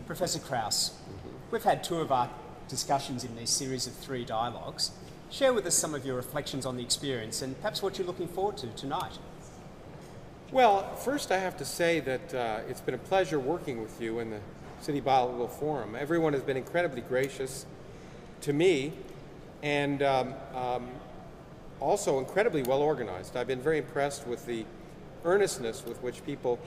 Professor Krauss, we've had two of our discussions in this series of 3 dialogues. Share with us some of your reflections on the experience and perhaps what you're looking forward to tonight. Well, first I have to say that it's been a pleasure working with you in the City Bible Forum. Everyone has been incredibly gracious to me and also incredibly well organized. I've been very impressed with the earnestness with which people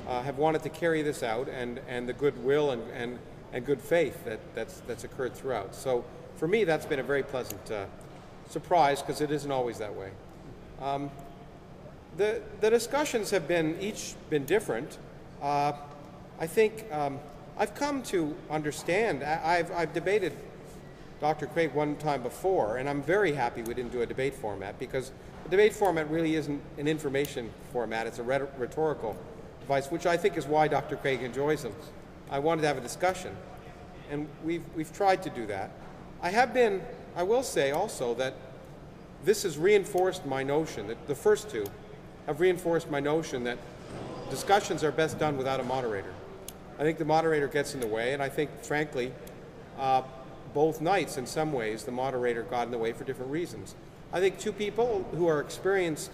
have wanted to carry this out and the goodwill and good faith that's occurred throughout. So for me, that's been a very pleasant surprise, because it isn't always that way. The discussions have each been different. I think I've come to understand, I've debated Dr. Craig one time before, and I'm very happy we didn't do a debate format, because a debate format really isn't an information format, it's a rhetorical device, which I think is why Dr. Craig enjoys them. I wanted to have a discussion, and we've tried to do that. I will say also that this has reinforced my notion, that the first two have reinforced my notion that discussions are best done without a moderator. I think the moderator gets in the way, and I think, frankly, both nights, in some ways, the moderator got in the way for different reasons. I think two people who are experienced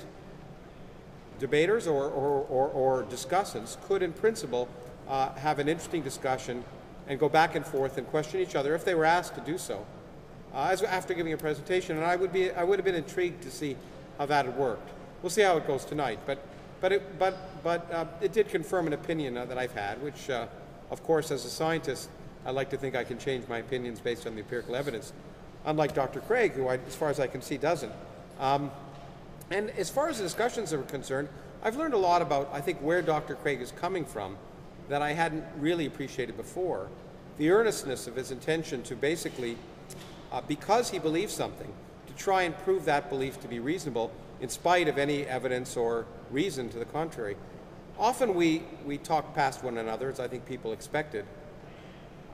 debaters or discussants could, in principle, have an interesting discussion and go back and forth and question each other if they were asked to do so, after giving a presentation. And I would have been intrigued to see how that had worked. We'll see how it goes tonight. But it did confirm an opinion that I've had, which, of course, as a scientist, I like to think I can change my opinions based on the empirical evidence, unlike Dr. Craig, who, as far as I can see, doesn't. And as far as the discussions are concerned, I've learned a lot about, I think, where Dr. Craig is coming from that I hadn't really appreciated before. The earnestness of his intention to basically, because he believes something, to try and prove that belief to be reasonable in spite of any evidence or reason to the contrary. Often we talk past one another, as I think people expected.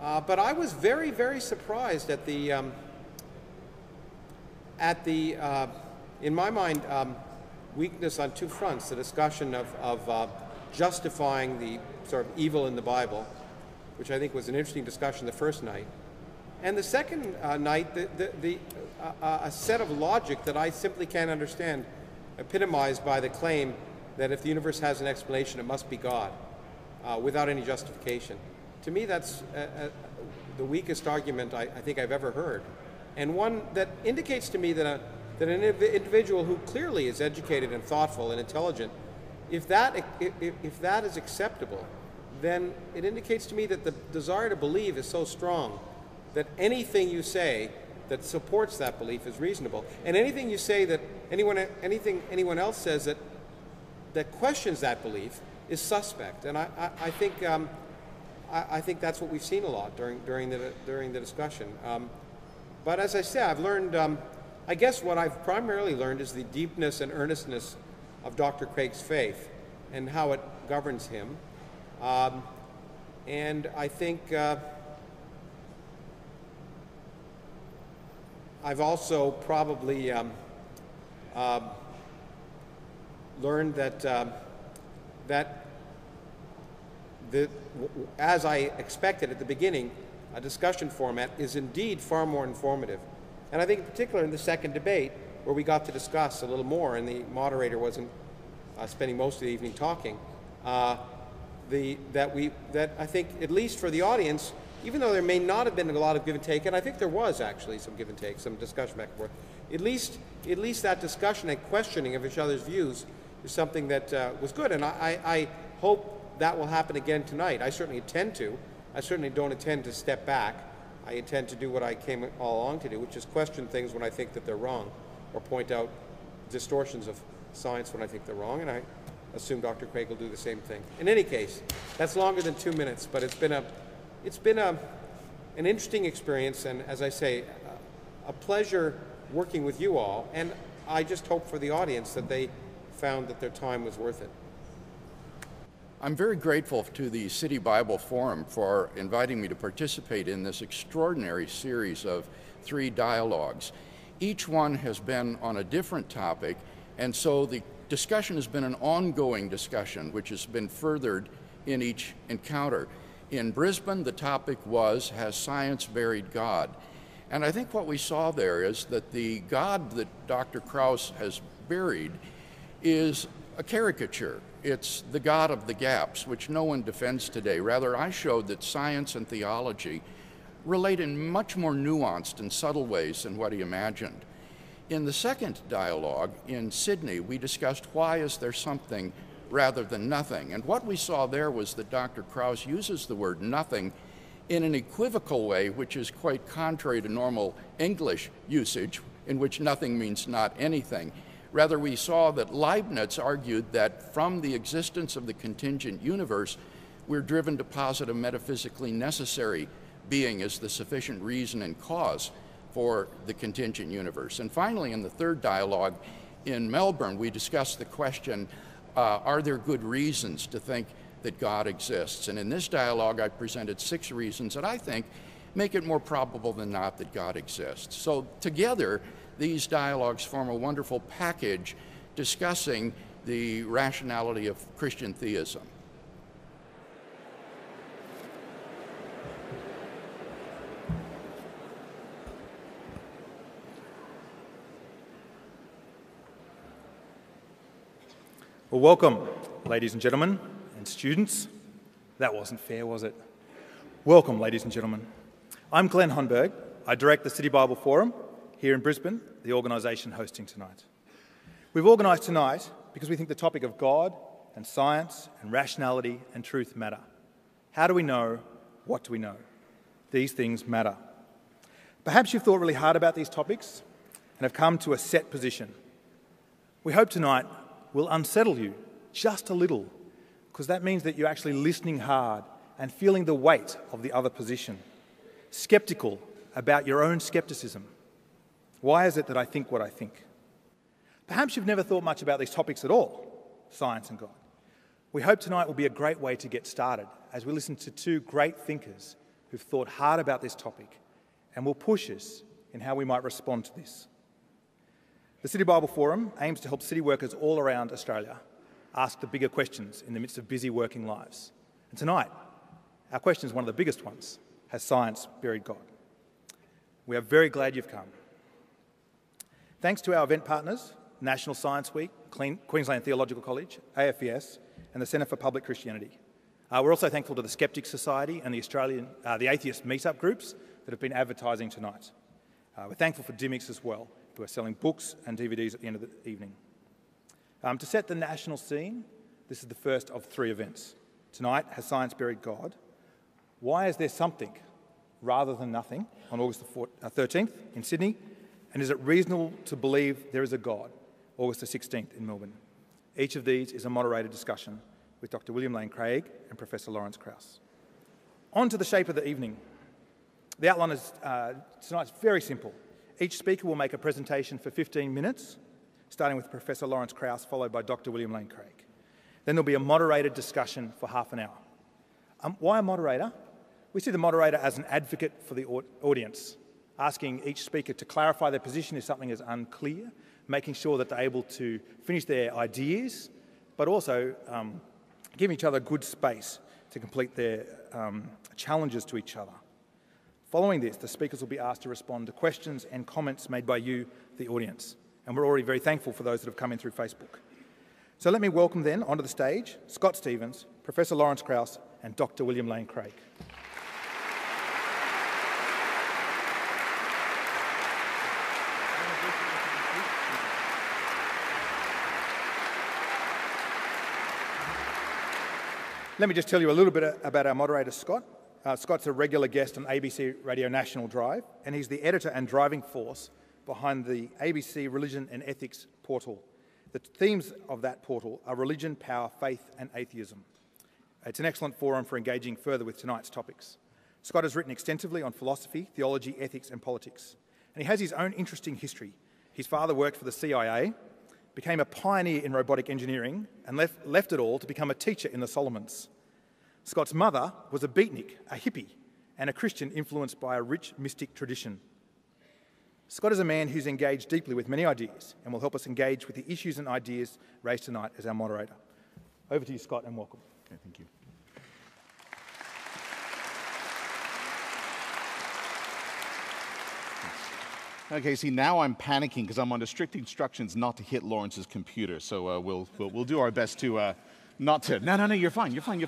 But I was very, very surprised at the in my mind, weakness on two fronts: the discussion of justifying the sort of evil in the Bible, which I think was an interesting discussion the first night, and the second night, a set of logic that I simply can't understand, epitomized by the claim that if the universe has an explanation, it must be God, without any justification. To me, that's the weakest argument I think I've ever heard, and one that indicates to me that an individual who clearly is educated and thoughtful and intelligent, if that is acceptable, then it indicates to me that the desire to believe is so strong that anything you say that supports that belief is reasonable, and anything you say that anyone else says that questions that belief is suspect. And I think that's what we've seen a lot during the discussion. But as I say, I've learned. I guess what I've primarily learned is the deepness and earnestness of Dr. Craig's faith and how it governs him. And I think I've also probably learned that as I expected at the beginning, a discussion format is indeed far more informative. And I think in particular in the second debate, where we got to discuss a little more and the moderator wasn't spending most of the evening talking, that I think, at least for the audience, even though there may not have been a lot of give and take, and I think there was actually some give and take, some discussion back and forth, at least that discussion and questioning of each other's views is something that was good. And I hope that will happen again tonight. I certainly intend to. I certainly don't intend to step back. I intend to do what I came all along to do, which is question things when I think that they're wrong, or point out distortions of science when I think they're wrong, and I assume Dr. Craig will do the same thing. In any case, that's longer than 2 minutes, but it's been an interesting experience, and as I say, a pleasure working with you all, and I just hope for the audience that they found that their time was worth it. I'm very grateful to the City Bible Forum for inviting me to participate in this extraordinary series of 3 dialogues. Each one has been on a different topic, and so the discussion has been an ongoing discussion, which has been furthered in each encounter. In Brisbane, the topic was, has science buried God? And I think what we saw there is that the God that Dr. Krauss has buried is a caricature. It's the God of the gaps, which no one defends today. Rather, I showed that science and theology relate in much more nuanced and subtle ways than what he imagined. In the second dialogue in Sydney, we discussed why is there something rather than nothing. And what we saw there was that Dr. Krauss uses the word nothing in an equivocal way, which is quite contrary to normal English usage, in which nothing means not anything. Rather, we saw that Leibniz argued that from the existence of the contingent universe, we're driven to posit a metaphysically necessary being as the sufficient reason and cause for the contingent universe. And finally, in the third dialogue in Melbourne, we discussed the question, are there good reasons to think that God exists? And in this dialogue, I presented 6 reasons that I think make it more probable than not that God exists. So together, these dialogues form a wonderful package discussing the rationality of Christian theism. Well, welcome, ladies and gentlemen, and students. That wasn't fair, was it? Welcome, ladies and gentlemen. I'm Glenn Honberg. I direct the City Bible Forum here in Brisbane, the organisation hosting tonight. We've organised tonight because we think the topic of God and science and rationality and truth matter. How do we know? What do we know? These things matter. Perhaps you've thought really hard about these topics and have come to a set position. We hope tonight will unsettle you just a little, because that means that you're actually listening hard and feeling the weight of the other position, sceptical about your own scepticism. Why is it that I think what I think? Perhaps you've never thought much about these topics at all, science and God. We hope tonight will be a great way to get started as we listen to 2 great thinkers who've thought hard about this topic and will push us in how we might respond to this. The City Bible Forum aims to help city workers all around Australia ask the bigger questions in the midst of busy working lives. And tonight, our question is one of the biggest ones. Has science buried God? We are very glad you've come. Thanks to our event partners, National Science Week, Queensland Theological College, AFES, and the Centre for Public Christianity. We're also thankful to the Skeptics Society and the Atheist Meetup groups that have been advertising tonight. We're thankful for depicts as well, who are selling books and DVDs at the end of the evening. To set the national scene, this is the first of 3 events. Tonight, Has Science Buried God? Why is there something rather than nothing on August the 13th in Sydney? And is it reasonable to believe there is a God? August the 16th in Melbourne. Each of these is a moderated discussion with Dr. William Lane Craig and Professor Lawrence Krauss. On to the shape of the evening. The outline is tonight's very simple. Each speaker will make a presentation for 15 minutes, starting with Professor Lawrence Krauss, followed by Dr. William Lane Craig. Then there'll be a moderated discussion for half an hour. Why a moderator? We see the moderator as an advocate for the audience, asking each speaker to clarify their position if something is unclear, making sure that they're able to finish their ideas, but also give each other good space to complete their challenges to each other. Following this, the speakers will be asked to respond to questions and comments made by you, the audience. And we're already very thankful for those that have come in through Facebook. So let me welcome then onto the stage Scott Stevens, Professor Lawrence Krauss, and Dr. William Lane Craig. Let me just tell you a little bit about our moderator, Scott. Scott's a regular guest on ABC Radio National Drive, and he's the editor and driving force behind the ABC Religion and Ethics portal. The themes of that portal are religion, power, faith, and atheism. It's an excellent forum for engaging further with tonight's topics. Scott has written extensively on philosophy, theology, ethics, and politics, and he has his own interesting history. His father worked for the CIA, became a pioneer in robotic engineering, and left it all to become a teacher in the Solomons. Scott's mother was a beatnik, a hippie, and a Christian influenced by a rich mystic tradition. Scott is a man who's engaged deeply with many ideas and will help us engage with the issues and ideas raised tonight as our moderator. Over to you, Scott, and welcome. Okay, thank you. Okay, see, now I'm panicking because I'm under strict instructions not to hit Lawrence's computer. So we'll do our best to not to. No, you're fine. You're fine.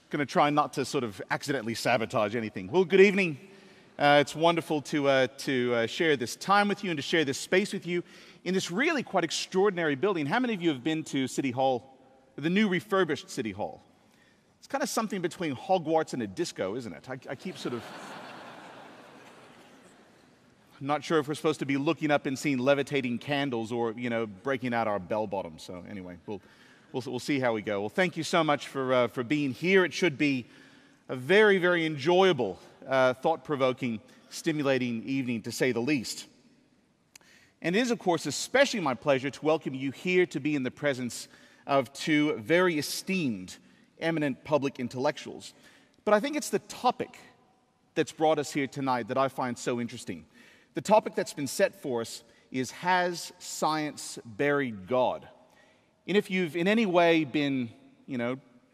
Going to try not to sort of accidentally sabotage anything. Well, good evening. It's wonderful to share this time with you and to share this space with you in this really quite extraordinary building. How many of you have been to City Hall, the new refurbished City Hall? It's kind of something between Hogwarts and a disco, isn't it? I keep sort of... I'm not sure if we're supposed to be looking up and seeing levitating candles or, breaking out our bell bottoms. So anyway, we'll see how we go. Well, thank you so much for being here. It should be a very, very enjoyable, thought-provoking, stimulating evening, to say the least. And it is, of course, especially my pleasure to welcome you here to be in the presence of two very esteemed, eminent public intellectuals. But I think it's the topic that's brought us here tonight that I find so interesting. The topic that's been set for us is, has science buried God? And if you've in any way been,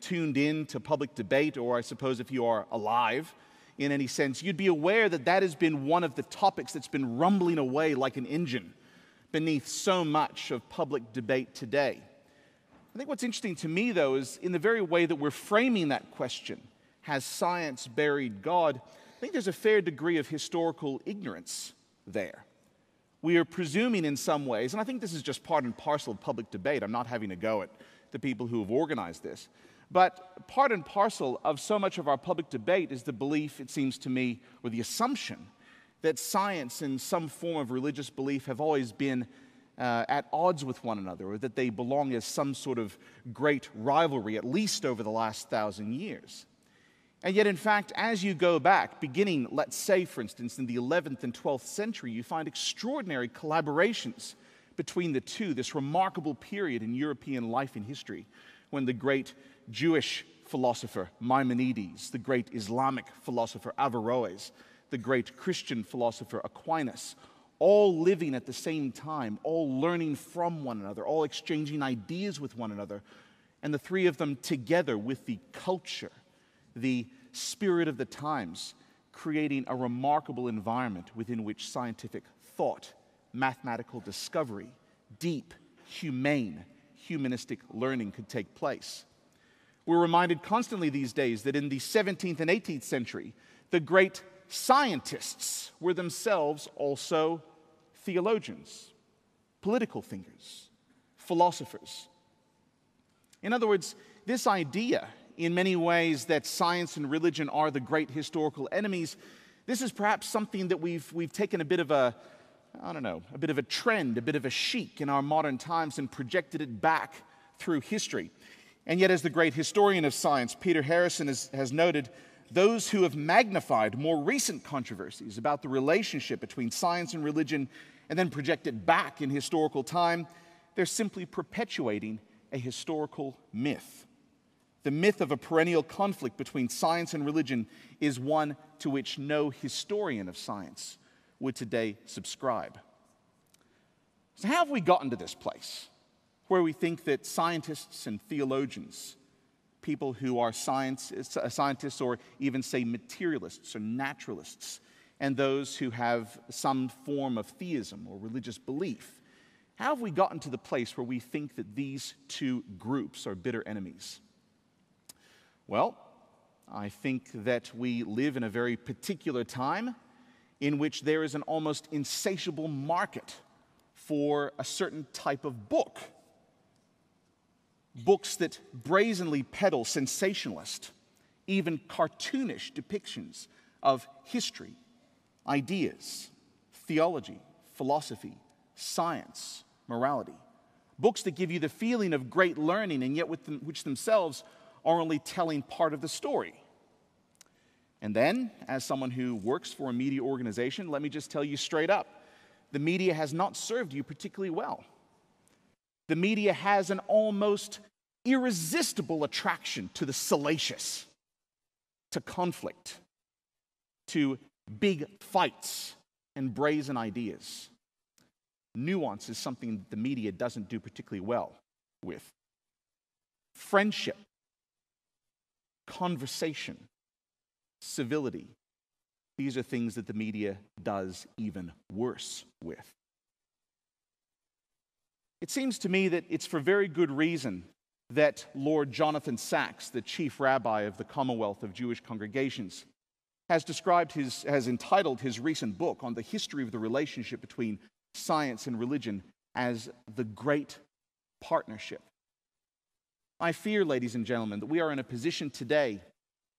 tuned in to public debate, or I suppose if you are alive in any sense, you'd be aware that that has been one of the topics that's been rumbling away like an engine beneath so much of public debate today. I think what's interesting to me, though, is in the very way that we're framing that question, has science buried God? I think there's a fair degree of historical ignorance there. We are presuming in some ways, and I think this is just part and parcel of public debate. I'm not having a go at the people who have organized this. But part and parcel of so much of our public debate is the belief, it seems to me, or the assumption, that science and some form of religious belief have always been at odds with one another, or that they belong as some sort of great rivalry, at least over the last 1,000 years. And yet, in fact, as you go back, beginning, let's say, for instance, in the 11th and 12th century, you find extraordinary collaborations between the two, this remarkable period in European life and history, when the great Jewish philosopher Maimonides, the great Islamic philosopher Averroes, the great Christian philosopher Aquinas, all living at the same time, all learning from one another, all exchanging ideas with one another, and the three of them together with the culture, the spirit of the times, creating a remarkable environment within which scientific thought, mathematical discovery, deep, humane, humanistic learning could take place. We're reminded constantly these days that in the 17th and 18th century, the great scientists were themselves also theologians, political thinkers, philosophers. In other words, this idea, in many ways, that science and religion are the great historical enemies, this is perhaps something that we've taken a bit of a trend, a bit of a chic in our modern times and projected it back through history. And yet, as the great historian of science, Peter Harrison, has noted, those who have magnified more recent controversies about the relationship between science and religion and then project it back in historical time, they're simply perpetuating a historical myth. The myth of a perennial conflict between science and religion is one to which no historian of science would today subscribe. So how have we gotten to this place where we think that scientists and theologians, people who are scientists or even say materialists or naturalists, and those who have some form of theism or religious belief, how have we gotten to the place where we think that these two groups are bitter enemies? Well, I think that we live in a very particular time in which there is an almost insatiable market for a certain type of book. Books that brazenly peddle sensationalist, even cartoonish depictions of history, ideas, theology, philosophy, science, morality. Books that give you the feeling of great learning and yet which themselves are only telling part of the story. And then, as someone who works for a media organization, let me just tell you straight up, the media has not served you particularly well. The media has an almost irresistible attraction to the salacious, to conflict, to big fights and brazen ideas. Nuance is something the media doesn't do particularly well with. Friendship, conversation, civility, these are things that the media does even worse with. It seems to me that it's for very good reason that Lord Jonathan Sacks, the chief rabbi of the Commonwealth of Jewish Congregations, has entitled his recent book on the history of the relationship between science and religion as the Great Partnership. I fear, ladies and gentlemen, that we are in a position today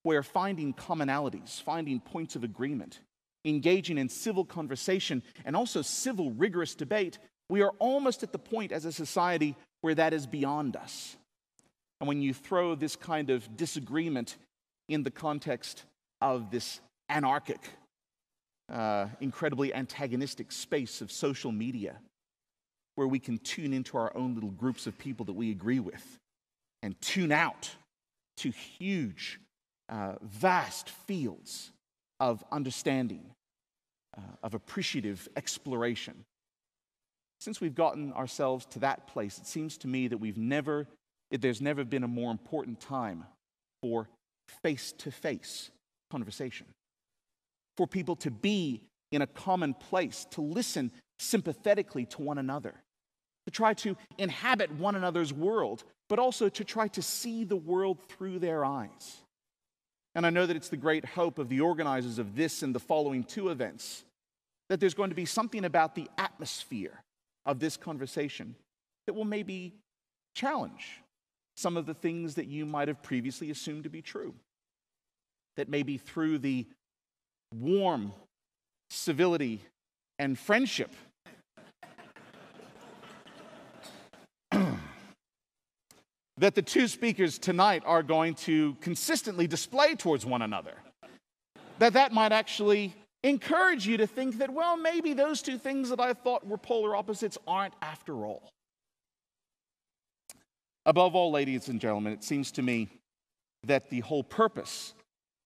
where finding commonalities, finding points of agreement, engaging in civil conversation, and also civil rigorous debate, we are almost at the point as a society where that is beyond us. And when you throw this kind of disagreement in the context of this anarchic, incredibly antagonistic space of social media, where we can tune into our own little groups of people that we agree with and tune out to huge, vast fields of understanding, of appreciative exploration. Since we've gotten ourselves to that place, it seems to me that there's never been a more important time for face-to-face conversation, for people to be in a common place, to listen sympathetically to one another, to try to inhabit one another's world, but also to try to see the world through their eyes. And I know that it's the great hope of the organizers of this and the following two events that there's going to be something about the atmosphere of this conversation that will maybe challenge some of the things that you might have previously assumed to be true. That maybe through the warm civility and friendship that the two speakers tonight are going to consistently display towards one another, that might actually encourage you to think that, well, maybe those two things that I thought were polar opposites aren't after all. Above all, ladies and gentlemen, it seems to me that the whole purpose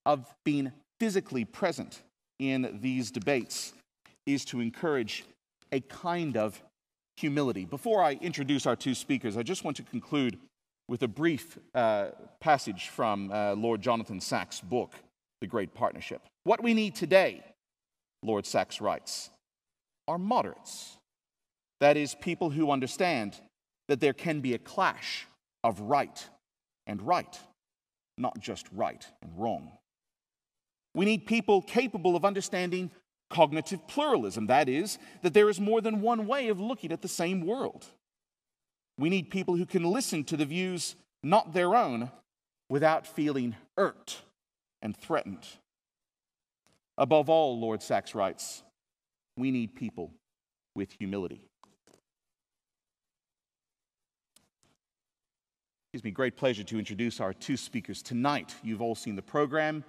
of being physically present in these debates is to encourage a kind of humility. Before I introduce our two speakers, I just want to conclude with a brief passage from Lord Jonathan Sacks' book, The Great Partnership. What we need today, Lord Sacks writes, are moderates. That is, people who understand that there can be a clash of right and right, not just right and wrong. We need people capable of understanding cognitive pluralism. That is, that there is more than one way of looking at the same world. We need people who can listen to the views not their own without feeling irked and threatened. Above all, Lord Sacks writes, we need people with humility. It gives me great pleasure to introduce our two speakers tonight. You've all seen the program.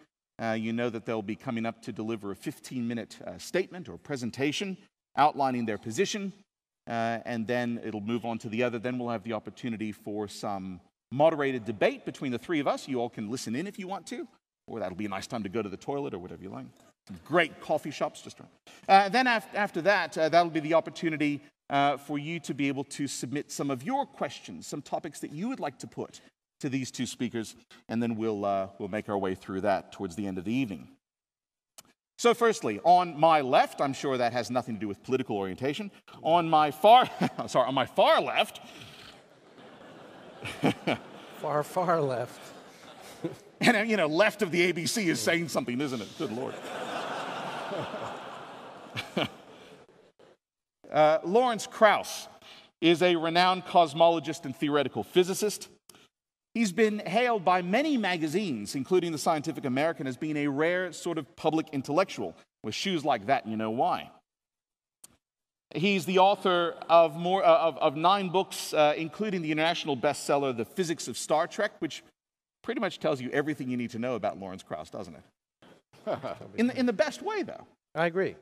You know that they'll be coming up to deliver a 15-minute statement or presentation outlining their position, and then it'll move on to the other. Then we'll have the opportunity for some moderated debate between the three of us. You all can listen in if you want to, or that'll be a nice time to go to the toilet or whatever you like. Some great coffee shops just around. Then after that, that'll be the opportunity for you to be able to submit some of your questions, some topics that you would like to put to these two speakers, and then we'll make our way through that towards the end of the evening. So firstly, on my left, I'm sure that has nothing to do with political orientation. On my far left, Far left. and left of the ABC is saying something, isn't it? Good Lord. Lawrence Krauss is a renowned cosmologist and theoretical physicist. He's been hailed by many magazines, including the Scientific American, as being a rare sort of public intellectual. With shoes like that, you know why. He's the author of 9 books, including the international bestseller, The Physics of Star Trek, which pretty much tells you everything you need to know about Lawrence Krauss, doesn't it? In the best way, though. I agree.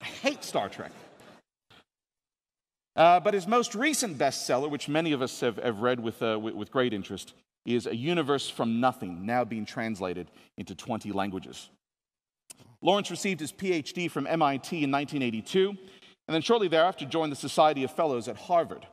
I hate Star Trek. But his most recent bestseller, which many of us have read with great interest, is A Universe from Nothing, now being translated into 20 languages. Lawrence received his PhD from MIT in 1982, and then shortly thereafter joined the Society of Fellows at Harvard,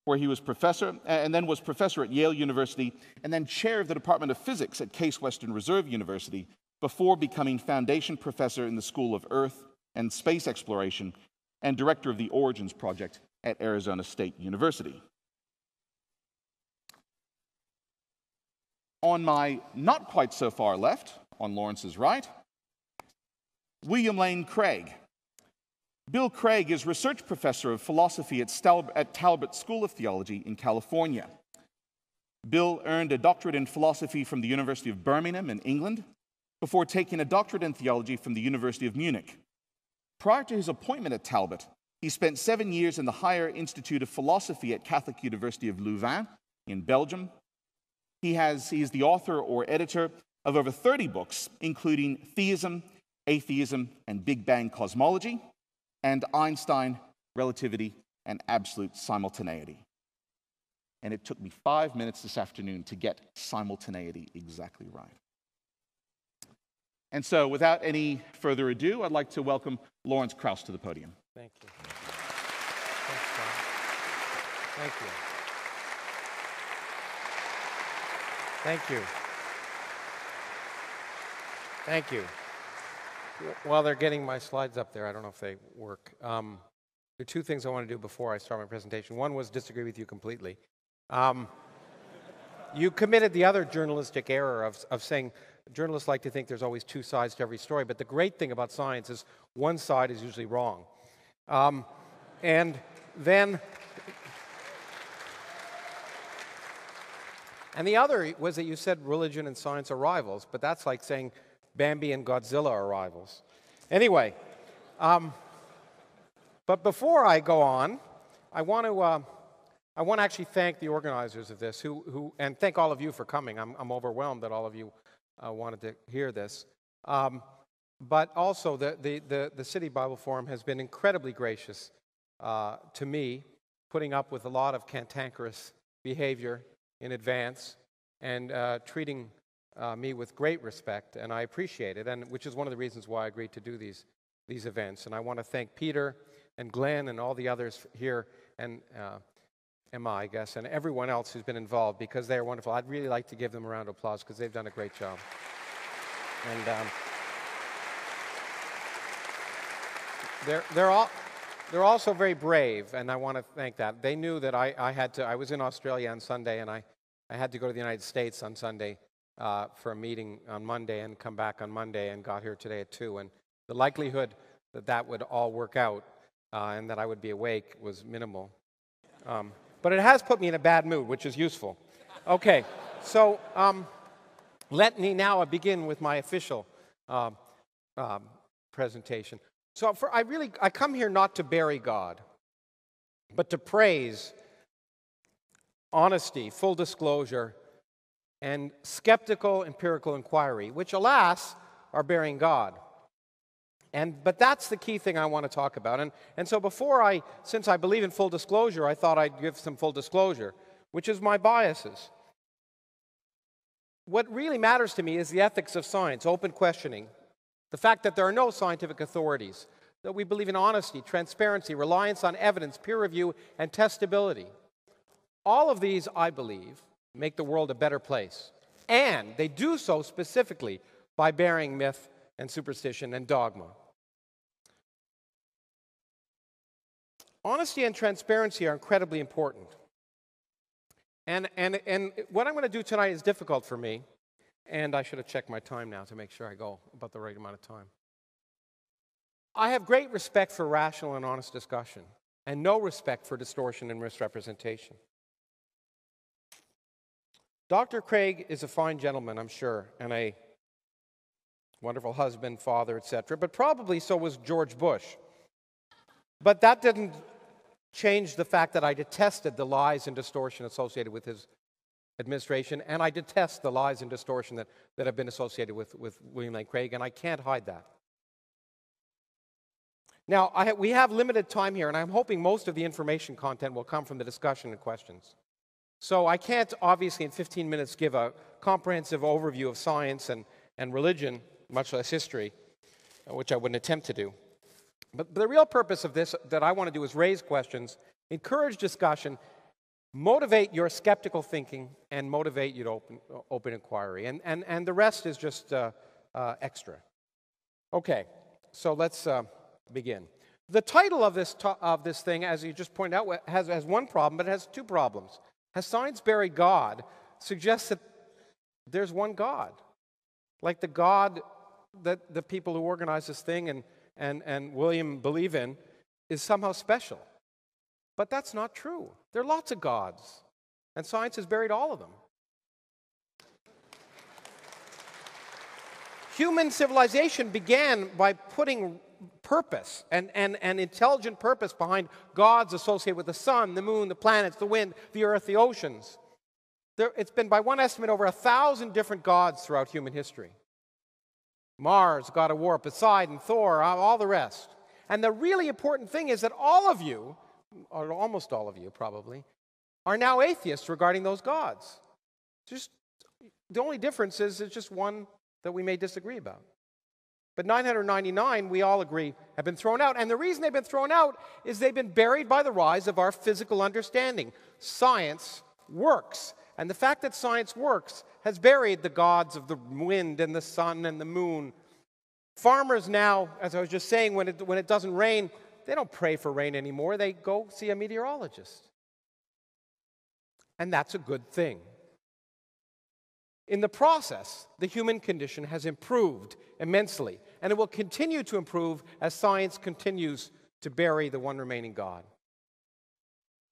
where he was professor, and then was professor at Yale University, and then chair of the Department of Physics at Case Western Reserve University before becoming foundation professor in the School of Earth and Space Exploration and director of the Origins Project at Arizona State University. On my not quite so far left, on Lawrence's right, William Lane Craig. Bill Craig is research professor of philosophy at Talbot School of Theology in California. Bill earned a doctorate in philosophy from the University of Birmingham in England before taking a doctorate in theology from the University of Munich. Prior to his appointment at Talbot, he spent 7 years in the Higher Institute of Philosophy at Catholic University of Louvain in Belgium. He is the author or editor of over 30 books, including Theism, Atheism, and Big Bang Cosmology, and Einstein, Relativity, and Absolute Simultaneity. And it took me 5 minutes this afternoon to get simultaneity exactly right. And so, without any further ado, I'd like to welcome Lawrence Krauss to the podium. Thank you. Thanks, John. Thank you. Thank you. Thank you. While they're getting my slides up there, I don't know if they work. There are two things I want to do before I start my presentation. One was disagree with you completely. You committed the other journalistic error of saying journalists like to think there's always two sides to every story, but the great thing about science is one side is usually wrong. And the other was that you said religion and science are rivals, but that's like saying Bambi and Godzilla are rivals. Anyway, but before I go on, I want to actually thank the organizers of this, and thank all of you for coming. I'm overwhelmed that all of you wanted to hear this. But also, the City Bible Forum has been incredibly gracious to me, putting up with a lot of cantankerous behavior in advance and treating me with great respect, and I appreciate it, and which is one of the reasons why I agreed to do these events. And I want to thank Peter and Glenn and all the others here, and Emma, I guess, and everyone else who's been involved, because they are wonderful. I'd really like to give them a round of applause because they've done a great job. And they're also very brave, and I want to thank that. They knew that I was in Australia on Sunday, and I had to go to the United States on Sunday for a meeting on Monday and come back on Monday, and got here today at 2. And the likelihood that would all work out and that I would be awake was minimal. But it has put me in a bad mood, which is useful. Okay, so let me now begin with my official presentation. So I come here not to bury God, but to praise honesty, full disclosure, and skeptical empirical inquiry, which, alas, are burying God. But that's the key thing I want to talk about. And so since I believe in full disclosure, I thought I'd give some full disclosure, which is my biases. What really matters to me is the ethics of science, open questioning, the fact that there are no scientific authorities, that we believe in honesty, transparency, reliance on evidence, peer review, and testability. All of these, I believe, make the world a better place. And they do so specifically by burying myth and superstition and dogma. Honesty and transparency are incredibly important. And what I'm going to do tonight is difficult for me, and I should have checked my time now to make sure I go about the right amount of time. I have great respect for rational and honest discussion, and no respect for distortion and misrepresentation. Dr. Craig is a fine gentleman, I'm sure, and a wonderful husband, father, etc., but probably so was George Bush. But that didn't change the fact that I detested the lies and distortion associated with his administration, and I detest the lies and distortion that have been associated with William Lane Craig, and I can't hide that. Now, we have limited time here, and I'm hoping most of the information content will come from the discussion and questions. So I can't, obviously, in 15 minutes give a comprehensive overview of science and religion, much less history, which I wouldn't attempt to do. But the real purpose of this that I want to do is raise questions, encourage discussion, motivate your skeptical thinking, and motivate you to open inquiry. And the rest is just extra. Okay, so let's begin. The title of this thing, as you just pointed out, has one problem, but it has two problems. Has science buried God? Suggests that there's one God. Like the God that the people who organize this thing and William believe in is somehow special. But that's not true. There are lots of gods, and science has buried all of them. Human civilization began by putting purpose and intelligent purpose behind gods associated with the sun, the moon, the planets, the wind, the earth, the oceans. It's been, by one estimate, over 1,000 different gods throughout human history. Mars, god of war, Poseidon, Thor, all the rest. And the really important thing is that all of you, or almost all of you probably, are now atheists regarding those gods. Just the only difference is it's just one that we may disagree about. But 999, we all agree, have been thrown out. And the reason they've been thrown out is they've been buried by the rise of our physical understanding. Science works. And the fact that science works has buried the gods of the wind and the sun and the moon. Farmers now, as I was just saying, when it doesn't rain, they don't pray for rain anymore. They go see a meteorologist. And that's a good thing. In the process, the human condition has improved immensely, and it will continue to improve as science continues to bury the one remaining God.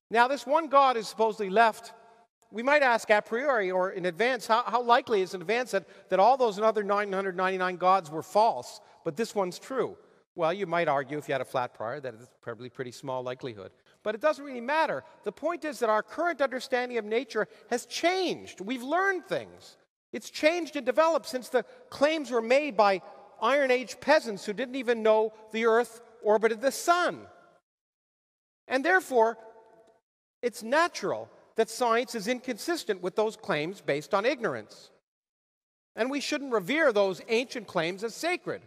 Now, this one God is supposedly left. We might ask a priori or in advance, how likely is in advance that all those other 999 gods were false, but this one's true? Well, you might argue, if you had a flat prior, that it's probably pretty small likelihood. But it doesn't really matter. The point is that our current understanding of nature has changed. We've learned things. It's changed and developed since the claims were made by Iron Age peasants who didn't even know the Earth orbited the sun. And therefore, it's natural that science is inconsistent with those claims based on ignorance. And we shouldn't revere those ancient claims as sacred.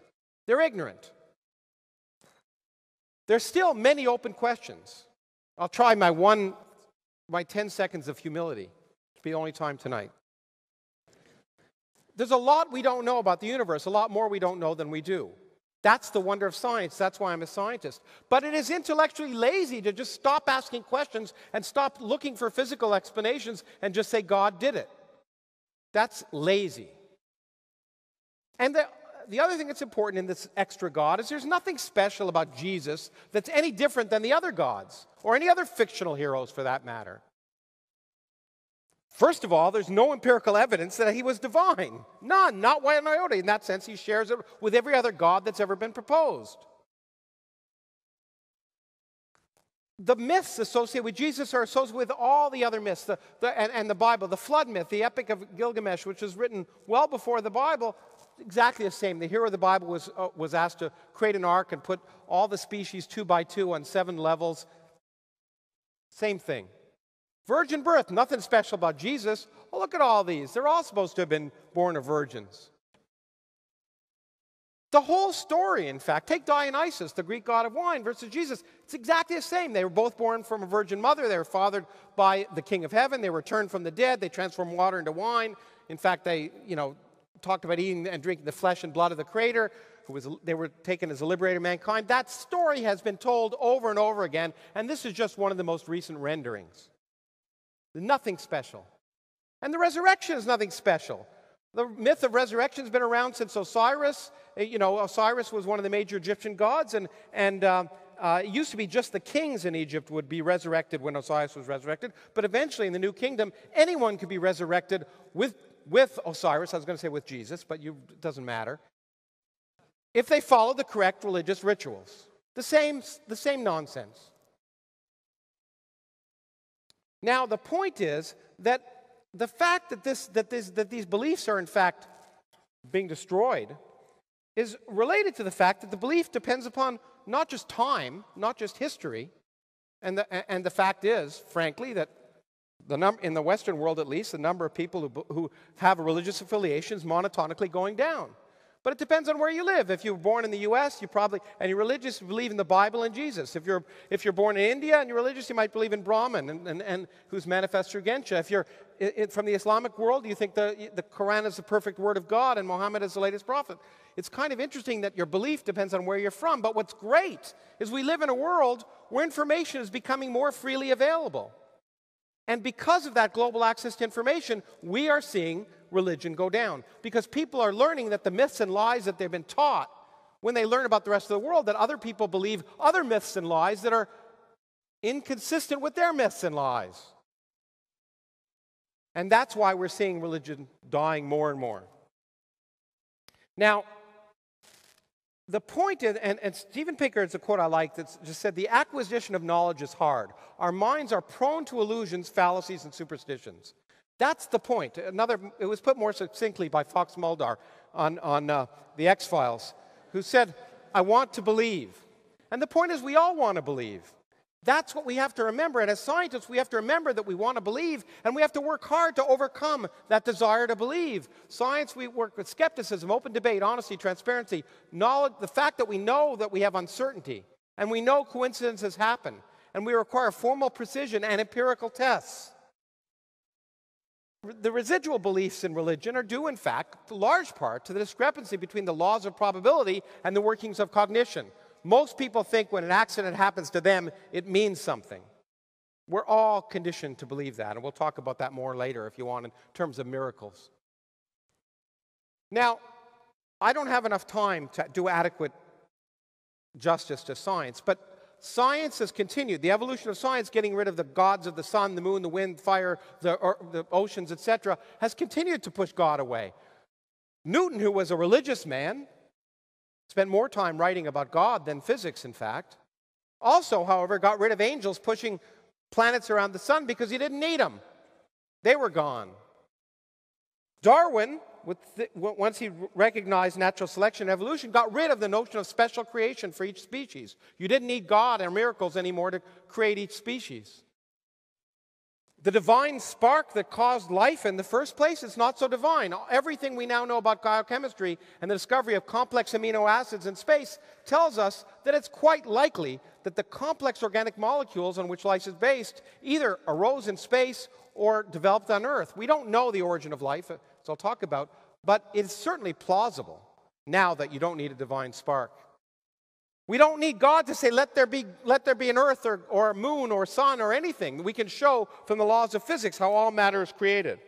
They're ignorant. There's still many open questions. I'll try my 10 seconds of humility. It'll be the only time tonight. There's a lot we don't know about the universe, a lot more we don't know than we do. That's the wonder of science. That's why I'm a scientist. But it is intellectually lazy to just stop asking questions and stop looking for physical explanations and just say God did it. That's lazy. And the other thing that's important in this extra God is there's nothing special about Jesus that's any different than the other gods, or any other fictional heroes for that matter. First of all, there's no empirical evidence that he was divine. None, not one iota. In that sense, he shares it with every other god that's ever been proposed. The myths associated with Jesus are associated with all the other myths, and the Bible. The flood myth, the Epic of Gilgamesh, which was written well before the Bible, exactly the same. The hero of the Bible was asked to create an ark and put all the species 2 by 2 on 7 levels. Same thing. Virgin birth, nothing special about Jesus. Oh, look at all these. They're all supposed to have been born of virgins. The whole story, in fact, take Dionysus, the Greek god of wine, versus Jesus. It's exactly the same. They were both born from a virgin mother. They were fathered by the King of Heaven. They returned from the dead. They transformed water into wine. In fact, they, talked about eating and drinking the flesh and blood of the Creator. They were taken as a liberator of mankind. That story has been told over and over again, and this is just one of the most recent renderings. Nothing special. And the resurrection is nothing special. The myth of resurrection has been around since Osiris. Osiris was one of the major Egyptian gods, and it used to be just the kings in Egypt would be resurrected when Osiris was resurrected. But eventually, in the New Kingdom, anyone could be resurrected with Osiris. I was going to say with Jesus, but it doesn't matter. If they follow the correct religious rituals. The same nonsense. Now, the point is that the fact that these beliefs are in fact being destroyed is related to the fact that the belief depends upon not just time, not just history, and the fact is, frankly, that in the Western world at least, the number of people who have religious affiliations monotonically going down. But it depends on where you live. If you were born in the U.S., and you're religious, you believe in the Bible and Jesus. If you're born in India and you're religious, you might believe in Brahman and who's manifest through Gensha. If you're from the Islamic world, you think the Quran is the perfect word of God and Muhammad is the latest prophet. It's kind of interesting that your belief depends on where you're from. But what's great is we live in a world where information is becoming more freely available. And because of that global access to information, we are seeing religion go down. Because people are learning that the myths and lies that they've been taught, when they learn about the rest of the world, that other people believe other myths and lies that are inconsistent with their myths and lies. And that's why we're seeing religion dying more and more. Now, the point is, and Stephen Pinker, it's a quote I like, that just said, the acquisition of knowledge is hard. Our minds are prone to illusions, fallacies, and superstitions. That's the point. It was put more succinctly by Fox Mulder on the X-Files, who said, I want to believe. And the point is, we all want to believe. That's what we have to remember. And as scientists, we have to remember that we want to believe, and we have to work hard to overcome that desire to believe. Science, we work with skepticism, open debate, honesty, transparency, knowledge, the fact that we know that we have uncertainty, and we know coincidences happen, and we require formal precision and empirical tests. The residual beliefs in religion are due, in fact, in large part to the discrepancy between the laws of probability and the workings of cognition. Most people think when an accident happens to them, it means something. We're all conditioned to believe that, and we'll talk about that more later if you want in terms of miracles. Now, I don't have enough time to do adequate justice to science, but science has continued. The evolution of science, getting rid of the gods of the sun, the moon, the wind, fire, the oceans, etc., has continued to push God away. Newton, who was a religious man, spent more time writing about God than physics, in fact. Also, however, got rid of angels pushing planets around the sun because he didn't need them. They were gone. Darwin, once he recognized natural selection and evolution, got rid of the notion of special creation for each species. You didn't need God and miracles anymore to create each species. The divine spark that caused life in the first place is not so divine. Everything we now know about biochemistry and the discovery of complex amino acids in space tells us that it's quite likely that the complex organic molecules on which life is based either arose in space or developed on Earth. We don't know the origin of life, as I'll talk about, but it's certainly plausible now that you don't need a divine spark. We don't need God to say, let there be an earth or a moon or sun or anything. We can show from the laws of physics how all matter is created.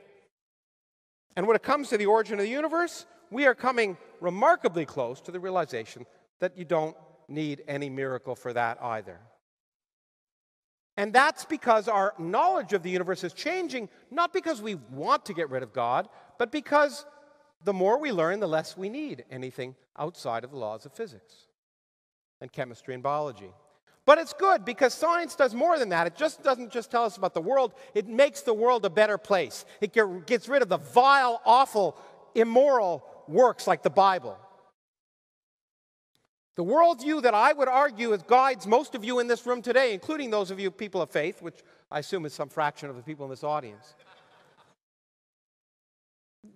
And when it comes to the origin of the universe, we are coming remarkably close to the realization that you don't need any miracle for that either. And that's because our knowledge of the universe is changing, not because we want to get rid of God, but because the more we learn, the less we need anything outside of the laws of physics and chemistry and biology. But it's good because science does more than that. It just doesn't just tell us about the world. It makes the world a better place. It gets rid of the vile, awful, immoral works like the Bible. The worldview that I would argue guides most of you in this room today, including those of you people of faith, which I assume is some fraction of the people in this audience.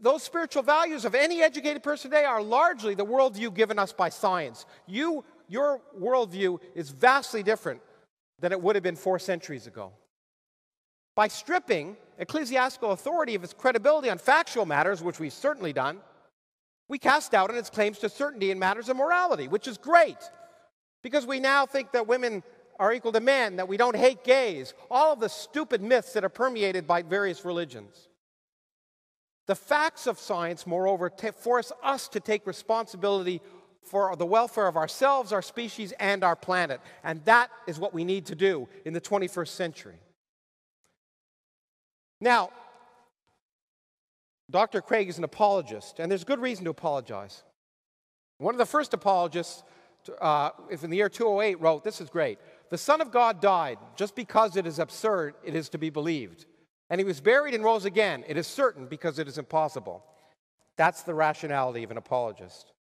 Those spiritual values of any educated person today are largely the worldview given us by science. Your worldview is vastly different than it would have been 4 centuries ago. By stripping ecclesiastical authority of its credibility on factual matters, which we've certainly done, we cast doubt on its claims to certainty in matters of morality, which is great, because we now think that women are equal to men, that we don't hate gays, all of the stupid myths that are permeated by various religions. The facts of science, moreover, force us to take responsibility for the welfare of ourselves, our species, and our planet. And that is what we need to do in the 21st century. Now, Dr. Craig is an apologist, and there's good reason to apologize. One of the first apologists, in the year 208, wrote, this is great, "The Son of God died just because it is absurd, it is to be believed. And he was buried and rose again. It is certain because it is impossible." That's the rationality of an apologist.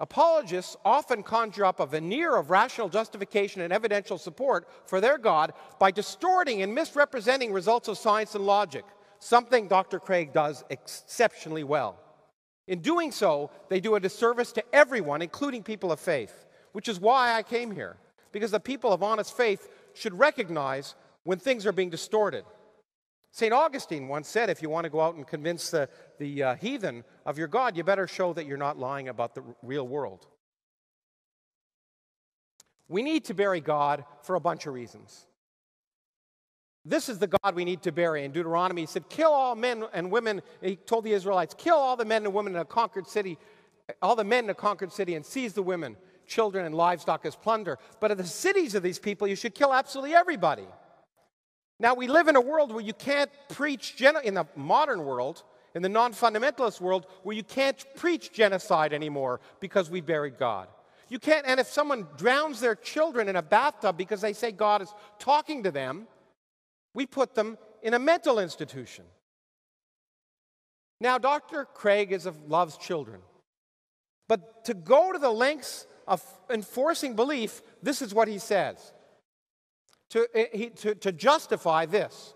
Apologists often conjure up a veneer of rational justification and evidential support for their God by distorting and misrepresenting results of science and logic, something Dr. Craig does exceptionally well. In doing so, they do a disservice to everyone, including people of faith, which is why I came here, because the people of honest faith should recognize when things are being distorted. St. Augustine once said, if you want to go out and convince the heathen of your God, you better show that you're not lying about the real world. We need to bury God for a bunch of reasons. This is the God we need to bury. In Deuteronomy, he said, kill all men and women. He told the Israelites, kill all the men and women in a conquered city, all the men in a conquered city, and seize the women, children, and livestock as plunder. But in the cities of these people, you should kill absolutely everybody. Now, we live in a world where you can't preach, in the modern world, in the non-fundamentalist world, where you can't preach genocide anymore because we buried God. You can't, and if someone drowns their children in a bathtub because they say God is talking to them, we put them in a mental institution. Now, Dr. Craig loves children. But to go to the lengths of enforcing belief, this is what he says. To justify this.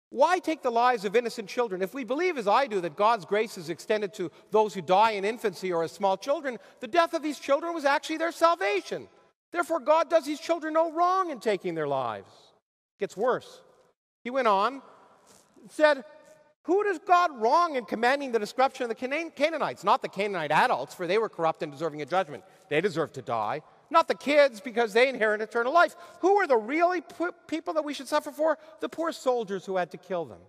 Why take the lives of innocent children? If we believe, as I do, that God's grace is extended to those who die in infancy or as small children, the death of these children was actually their salvation. Therefore, God does these children no wrong in taking their lives. It gets worse. He went on, said, who does God wrong in commanding the destruction of the Canaanites? Not the Canaanite adults, for they were corrupt and deserving of judgment. They deserve to die. Not the kids, because they inherit eternal life. Who are the really people that we should suffer for? The poor soldiers who had to kill them.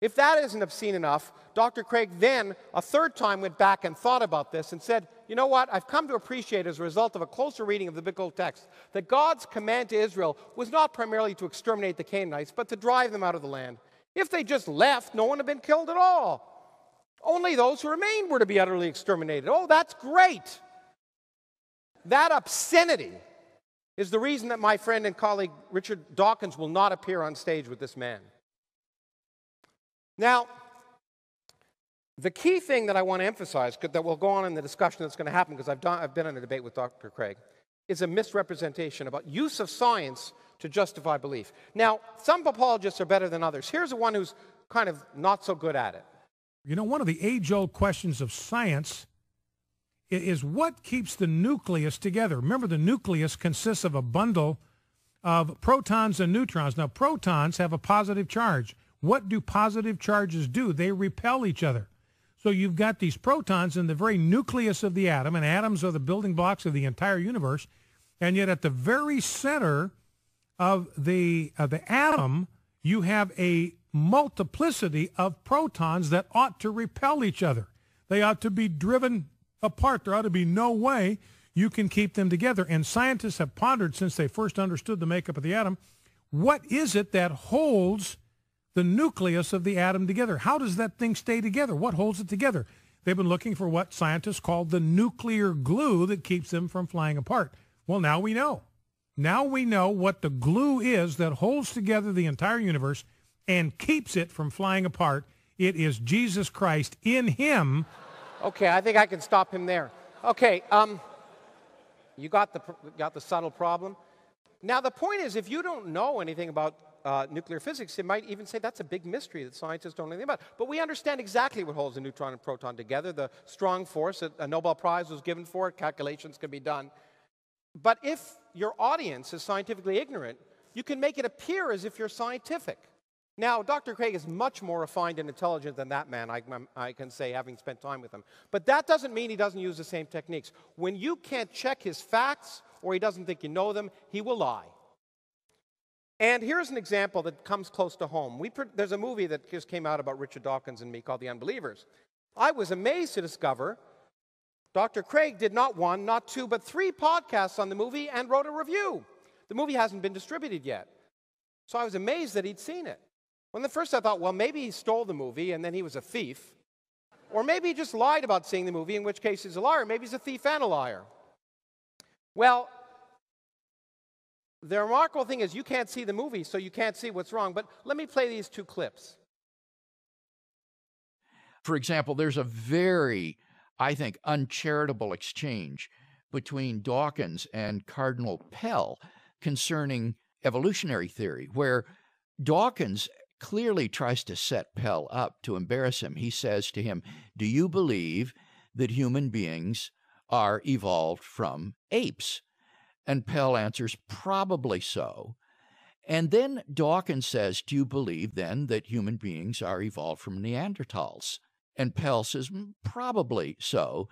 If that isn't obscene enough, Dr. Craig then, a third time, went back and thought about this and said, you know what, I've come to appreciate as a result of a closer reading of the biblical text that God's command to Israel was not primarily to exterminate the Canaanites, but to drive them out of the land. If they just left, no one had been killed at all. Only those who remained were to be utterly exterminated. Oh, that's great. That obscenity is the reason that my friend and colleague Richard Dawkins will not appear on stage with this man. Now, the key thing that I want to emphasize, that will go on in the discussion that's going to happen, because I've been in a debate with Dr. Craig, is a misrepresentation about use of science to justify belief. Now, some apologists are better than others. Here's one who's kind of not so good at it. You know, one of the age-old questions of science is what keeps the nucleus together. Remember, the nucleus consists of a bundle of protons and neutrons. Now, protons have a positive charge. What do positive charges do? They repel each other. So you've got these protons in the very nucleus of the atom, and atoms are the building blocks of the entire universe, and yet at the very center of the atom, you have a multiplicity of protons that ought to repel each other. They ought to be driven apart. There ought to be no way you can keep them together. And scientists have pondered since they first understood the makeup of the atom, what is it that holds the nucleus of the atom together? How does that thing stay together? What holds it together? They've been looking for what scientists call the nuclear glue that keeps them from flying apart. Well, now we know. Now we know what the glue is that holds together the entire universe and keeps it from flying apart. It is Jesus Christ. In him. Okay, I think I can stop him there. Okay, you got the subtle problem. Now, the point is, if you don't know anything about nuclear physics, you might even say that's a big mystery that scientists don't know anything about. But we understand exactly what holds a neutron and proton together, the strong force. A Nobel Prize was given for it. Calculations can be done. But if your audience is scientifically ignorant, you can make it appear as if you're scientific. Now, Dr. Craig is much more refined and intelligent than that man, I can say, having spent time with him. But that doesn't mean he doesn't use the same techniques. When you can't check his facts, or he doesn't think you know them, he will lie. And here's an example that comes close to home. There's a movie that just came out about Richard Dawkins and me called The Unbelievers. I was amazed to discover Dr. Craig did not one, not two, but 3 podcasts on the movie and wrote a review. The movie hasn't been distributed yet. So I was amazed that he'd seen it. When at first I thought, well, maybe he stole the movie and then he was a thief. Or maybe he just lied about seeing the movie, in which case he's a liar. Maybe he's a thief and a liar. Well, the remarkable thing is you can't see the movie, so you can't see what's wrong. But let me play these 2 clips. For example, there's a very, I think, uncharitable exchange between Dawkins and Cardinal Pell concerning evolutionary theory, where Dawkins clearly tries to set Pell up to embarrass him. He says to him, "Do you believe that human beings are evolved from apes?" And Pell answers, "Probably so." And then Dawkins says, "Do you believe then that human beings are evolved from Neanderthals?" And Pell says, "Probably so."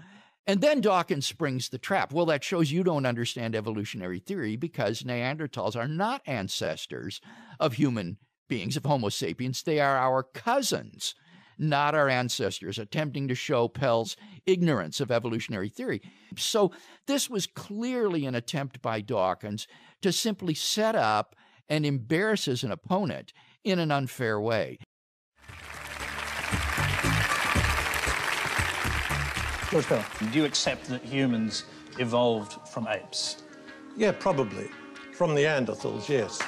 And then Dawkins springs the trap. Well, that shows you don't understand evolutionary theory, because Neanderthals are not ancestors of human beings, of Homo sapiens. They are our cousins, not our ancestors, attempting to show Pell's ignorance of evolutionary theory. So this was clearly an attempt by Dawkins to simply set up and embarrass an opponent in an unfair way. George Pell, do you accept that humans evolved from apes? Yeah, probably. From Neanderthals, yes.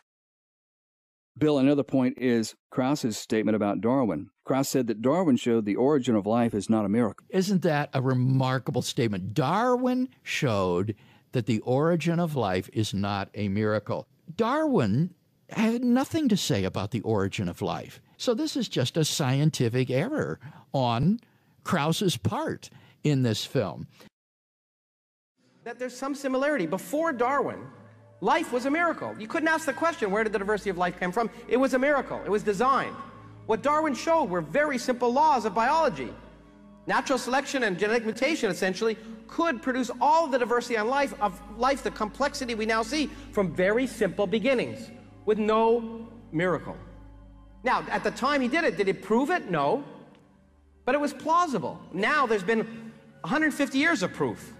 Bill, another point is Krauss's statement about Darwin. Krauss said that Darwin showed the origin of life is not a miracle. Isn't that a remarkable statement? Darwin showed that the origin of life is not a miracle. Darwin had nothing to say about the origin of life. So this is just a scientific error on Krauss's part in this film. That there's some similarity. Before Darwin, life was a miracle. You couldn't ask the question, where did the diversity of life come from? It was a miracle. It was designed. What Darwin showed were very simple laws of biology. Natural selection and genetic mutation, essentially, could produce all of the diversity of life, the complexity we now see, from very simple beginnings, with no miracle. Now, at the time he did it, did he prove it? No. But it was plausible. Now there's been 150 years of proof.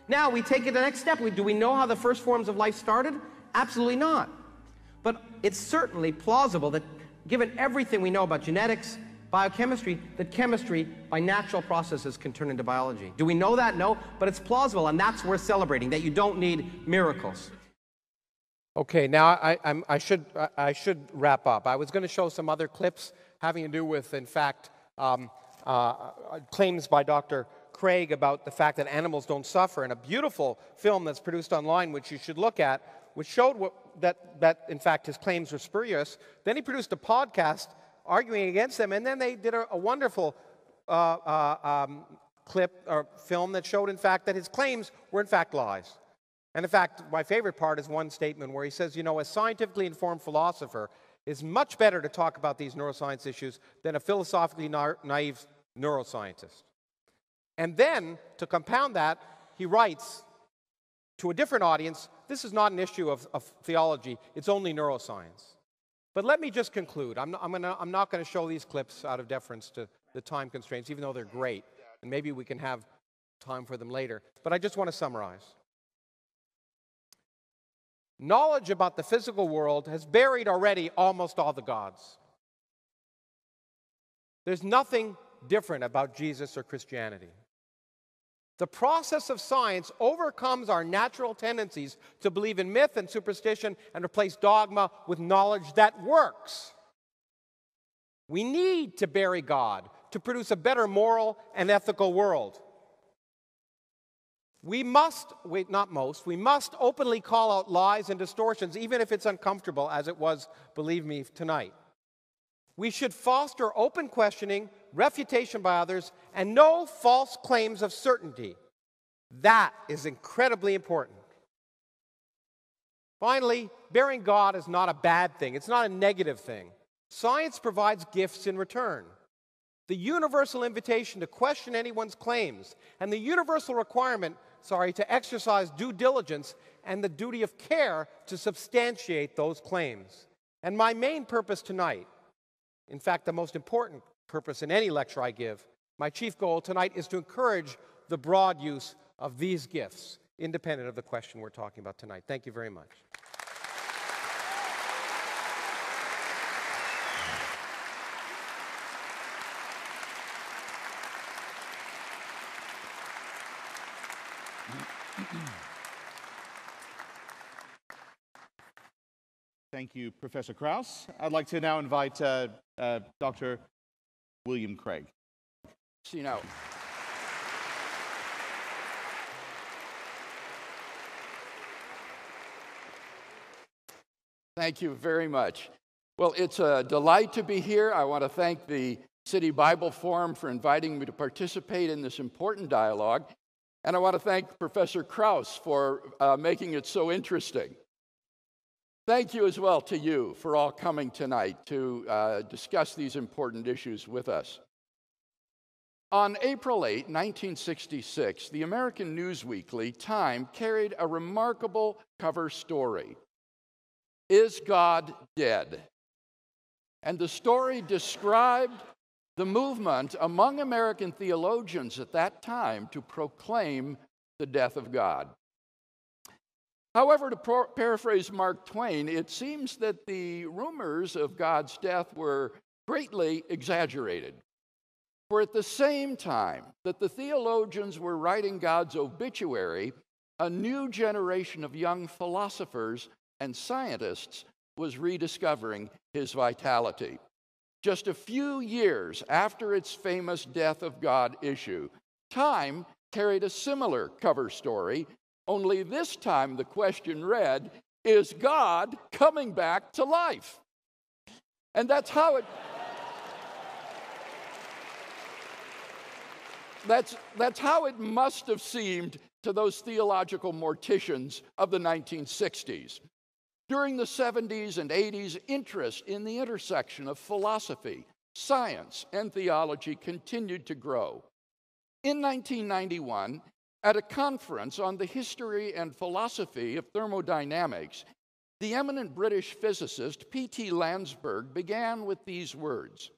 Now we take it the next step. Do we know how the first forms of life started? Absolutely not. But it's certainly plausible that, given everything we know about genetics, biochemistry, that chemistry, by natural processes, can turn into biology. Do we know that? No. But it's plausible, and that's worth celebrating, that you don't need miracles. Okay, now I should wrap up. I was going to show some other clips having to do with, in fact, claims by Dr. Craig about the fact that animals don't suffer, and a beautiful film that's produced online, which you should look at, which showed that in fact his claims were spurious. Then he produced a podcast arguing against them, and then they did a wonderful clip or film that showed in fact that his claims were in fact lies. And in fact, my favorite part is one statement where he says, you know, a scientifically informed philosopher is much better to talk about these neuroscience issues than a philosophically naive neuroscientist. And then, to compound that, he writes to a different audience, this is not an issue of theology, it's only neuroscience. But let me just conclude. I'm not going to show these clips out of deference to the time constraints, even though they're great, and maybe we can have time for them later. But I just want to summarize. Knowledge about the physical world has buried already almost all the gods. There's nothing different about Jesus or Christianity. The process of science overcomes our natural tendencies to believe in myth and superstition and replace dogma with knowledge that works. We need to bury God to produce a better moral and ethical world. We must openly call out lies and distortions, even if it's uncomfortable, as it was, believe me, tonight. We should foster open questioning, refutation by others, and no false claims of certainty. That is incredibly important. Finally, burying God is not a bad thing. It's not a negative thing. Science provides gifts in return. The universal invitation to question anyone's claims and the universal requirement, to exercise due diligence and the duty of care to substantiate those claims. And my main purpose tonight, in fact, the most important purpose in any lecture I give, my chief goal tonight is to encourage the broad use of these gifts, independent of the question we're talking about tonight. Thank you very much. Thank you, Professor Krauss. I'd like to now invite Dr. William Craig. So, you know, thank you very much. Well, it's a delight to be here. I want to thank the City Bible Forum for inviting me to participate in this important dialogue. And I want to thank Professor Krauss for making it so interesting. Thank you as well to you for all coming tonight to discuss these important issues with us. On April 8, 1966, the American newsweekly Time carried a remarkable cover story, "Is God Dead?" And the story described the movement among American theologians at that time to proclaim the death of God. However, to paraphrase Mark Twain, it seems that the rumors of God's death were greatly exaggerated. For at the same time that the theologians were writing God's obituary, a new generation of young philosophers and scientists was rediscovering his vitality. Just a few years after its famous Death of God issue, Time carried a similar cover story, only this time the question read, "Is God coming back to life?" And that's how it must have seemed to those theological morticians of the 1960s. During the 70s and 80s, interest in the intersection of philosophy, science, and theology continued to grow. In 1991, at a conference on the history and philosophy of thermodynamics, the eminent British physicist P.T. Landsberg began with these words: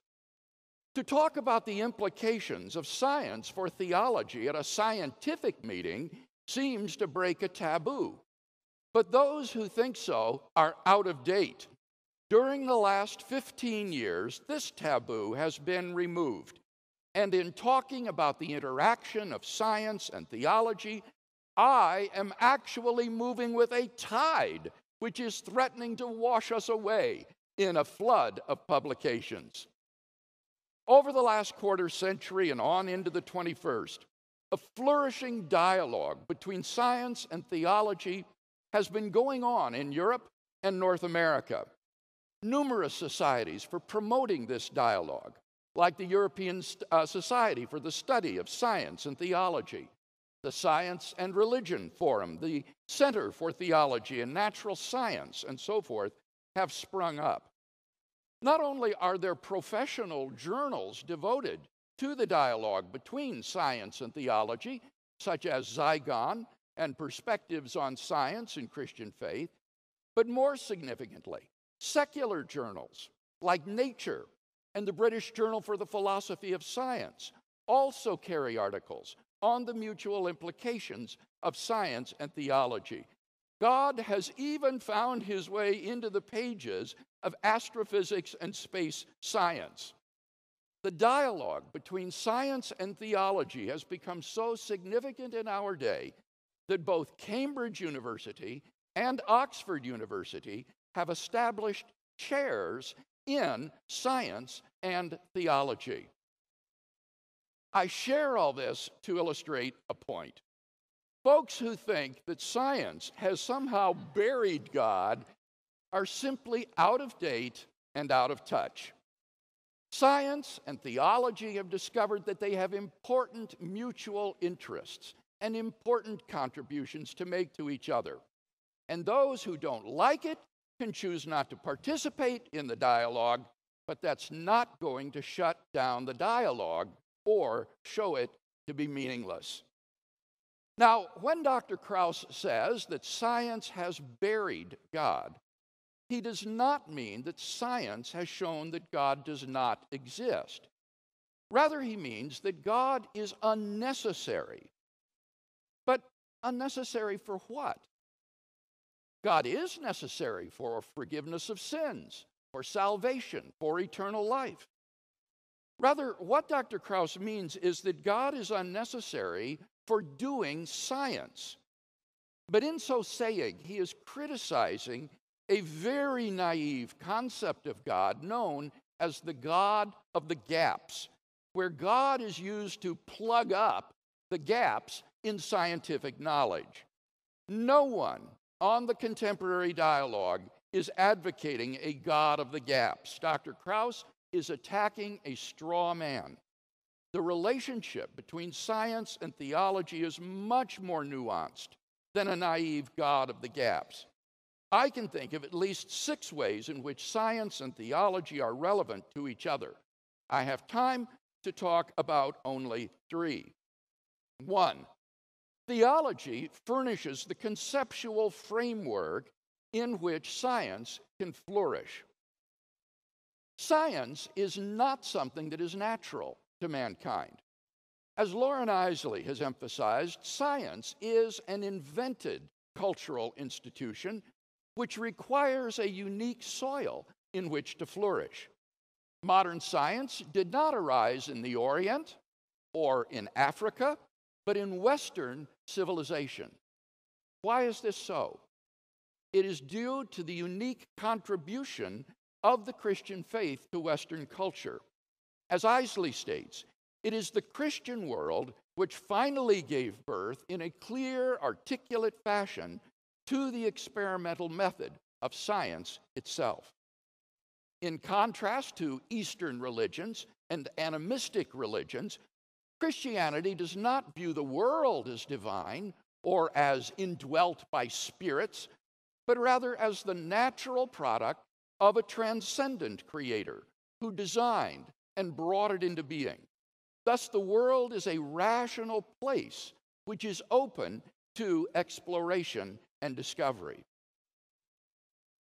"To talk about the implications of science for theology at a scientific meeting seems to break a taboo. But those who think so are out of date. During the last 15 years, this taboo has been removed. And in talking about the interaction of science and theology, I am actually moving with a tide which is threatening to wash us away in a flood of publications." Over the last quarter century and on into the 21st, a flourishing dialogue between science and theology has been going on in Europe and North America. Numerous societies for promoting this dialogue, like the European Society for the Study of Science and Theology, the Science and Religion Forum, the Center for Theology and Natural Science, and so forth, have sprung up. Not only are there professional journals devoted to the dialogue between science and theology, such as Zygon and Perspectives on Science and Christian Faith, but more significantly, secular journals like Nature and the British Journal for the Philosophy of Science also carry articles on the mutual implications of science and theology. God has even found his way into the pages of astrophysics and space science. The dialogue between science and theology has become so significant in our day that both Cambridge University and Oxford University have established chairs in science and theology. I share all this to illustrate a point. Folks who think that science has somehow buried God are simply out of date and out of touch. Science and theology have discovered that they have important mutual interests and important contributions to make to each other. And those who don't like it can choose not to participate in the dialogue, but that's not going to shut down the dialogue or show it to be meaningless. Now, when Dr. Krauss says that science has buried God, he does not mean that science has shown that God does not exist. Rather, he means that God is unnecessary. But unnecessary for what? God is necessary for forgiveness of sins, for salvation, for eternal life. Rather, what Dr. Krauss means is that God is unnecessary for doing science. But in so saying, he is criticizing a very naive concept of God known as the God of the gaps, where God is used to plug up the gaps in scientific knowledge. No one on the contemporary dialogue is advocating a God of the gaps. Dr. Krauss is attacking a straw man. The relationship between science and theology is much more nuanced than a naive God of the gaps. I can think of at least 6 ways in which science and theology are relevant to each other. I have time to talk about only 3. 1, theology furnishes the conceptual framework in which science can flourish. Science is not something that is natural to mankind. As Lauren Isley has emphasized, science is an invented cultural institution which requires a unique soil in which to flourish. Modern science did not arise in the Orient or in Africa, but in Western civilization. Why is this so? It is due to the unique contribution of the Christian faith to Western culture. As Isley states, it is the Christian world which finally gave birth in a clear, articulate fashion to the experimental method of science itself. In contrast to Eastern religions and animistic religions, Christianity does not view the world as divine or as indwelt by spirits, but rather as the natural product of a transcendent creator who designed and brought it into being. Thus, the world is a rational place which is open to exploration and discovery.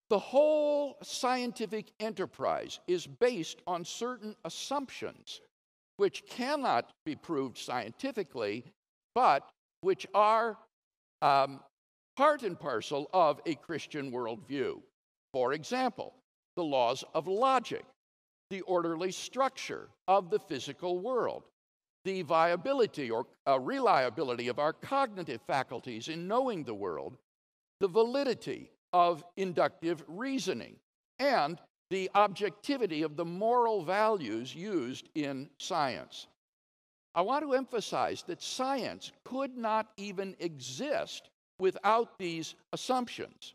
The whole scientific enterprise is based on certain assumptions which cannot be proved scientifically, but which are part and parcel of a Christian worldview. For example, the laws of logic, the orderly structure of the physical world, the viability or reliability of our cognitive faculties in knowing the world, the validity of inductive reasoning, and the objectivity of the moral values used in science. I want to emphasize that science could not even exist without these assumptions,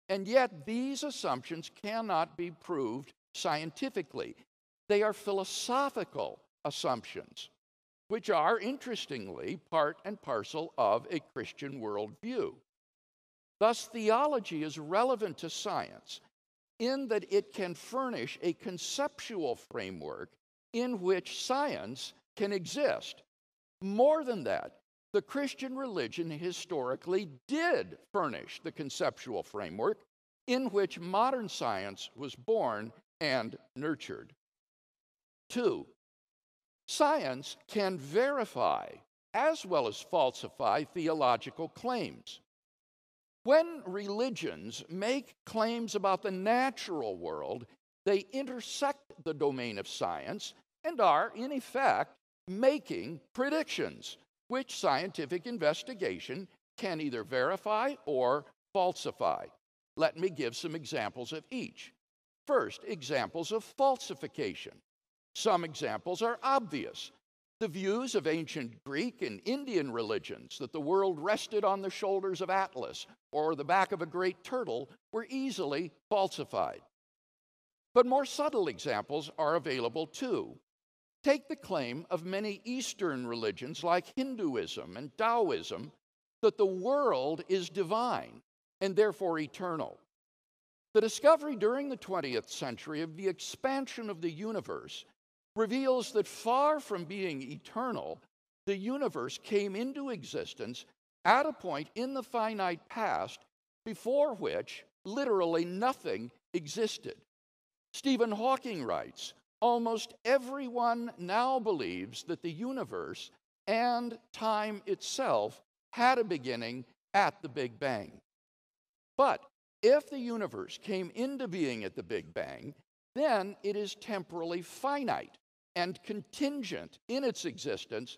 and yet these assumptions cannot be proved scientifically. They are philosophical assumptions, which are, interestingly, part and parcel of a Christian worldview. Thus, theology is relevant to science in that it can furnish a conceptual framework in which science can exist. More than that, the Christian religion historically did furnish the conceptual framework in which modern science was born and nurtured. 2, science can verify as well as falsify theological claims. When religions make claims about the natural world, they intersect the domain of science and are, in effect, making predictions, which scientific investigation can either verify or falsify. Let me give some examples of each. First, examples of falsification. Some examples are obvious. The views of ancient Greek and Indian religions that the world rested on the shoulders of Atlas or the back of a great turtle were easily falsified. But more subtle examples are available too. Take the claim of many Eastern religions like Hinduism and Taoism that the world is divine and therefore eternal. The discovery during the 20th century of the expansion of the universe reveals that far from being eternal, the universe came into existence at a point in the finite past before which literally nothing existed. Stephen Hawking writes, "Almost everyone now believes that the universe and time itself had a beginning at the Big Bang. But if the universe came into being at the Big Bang, then it is temporally finite and contingent in its existence,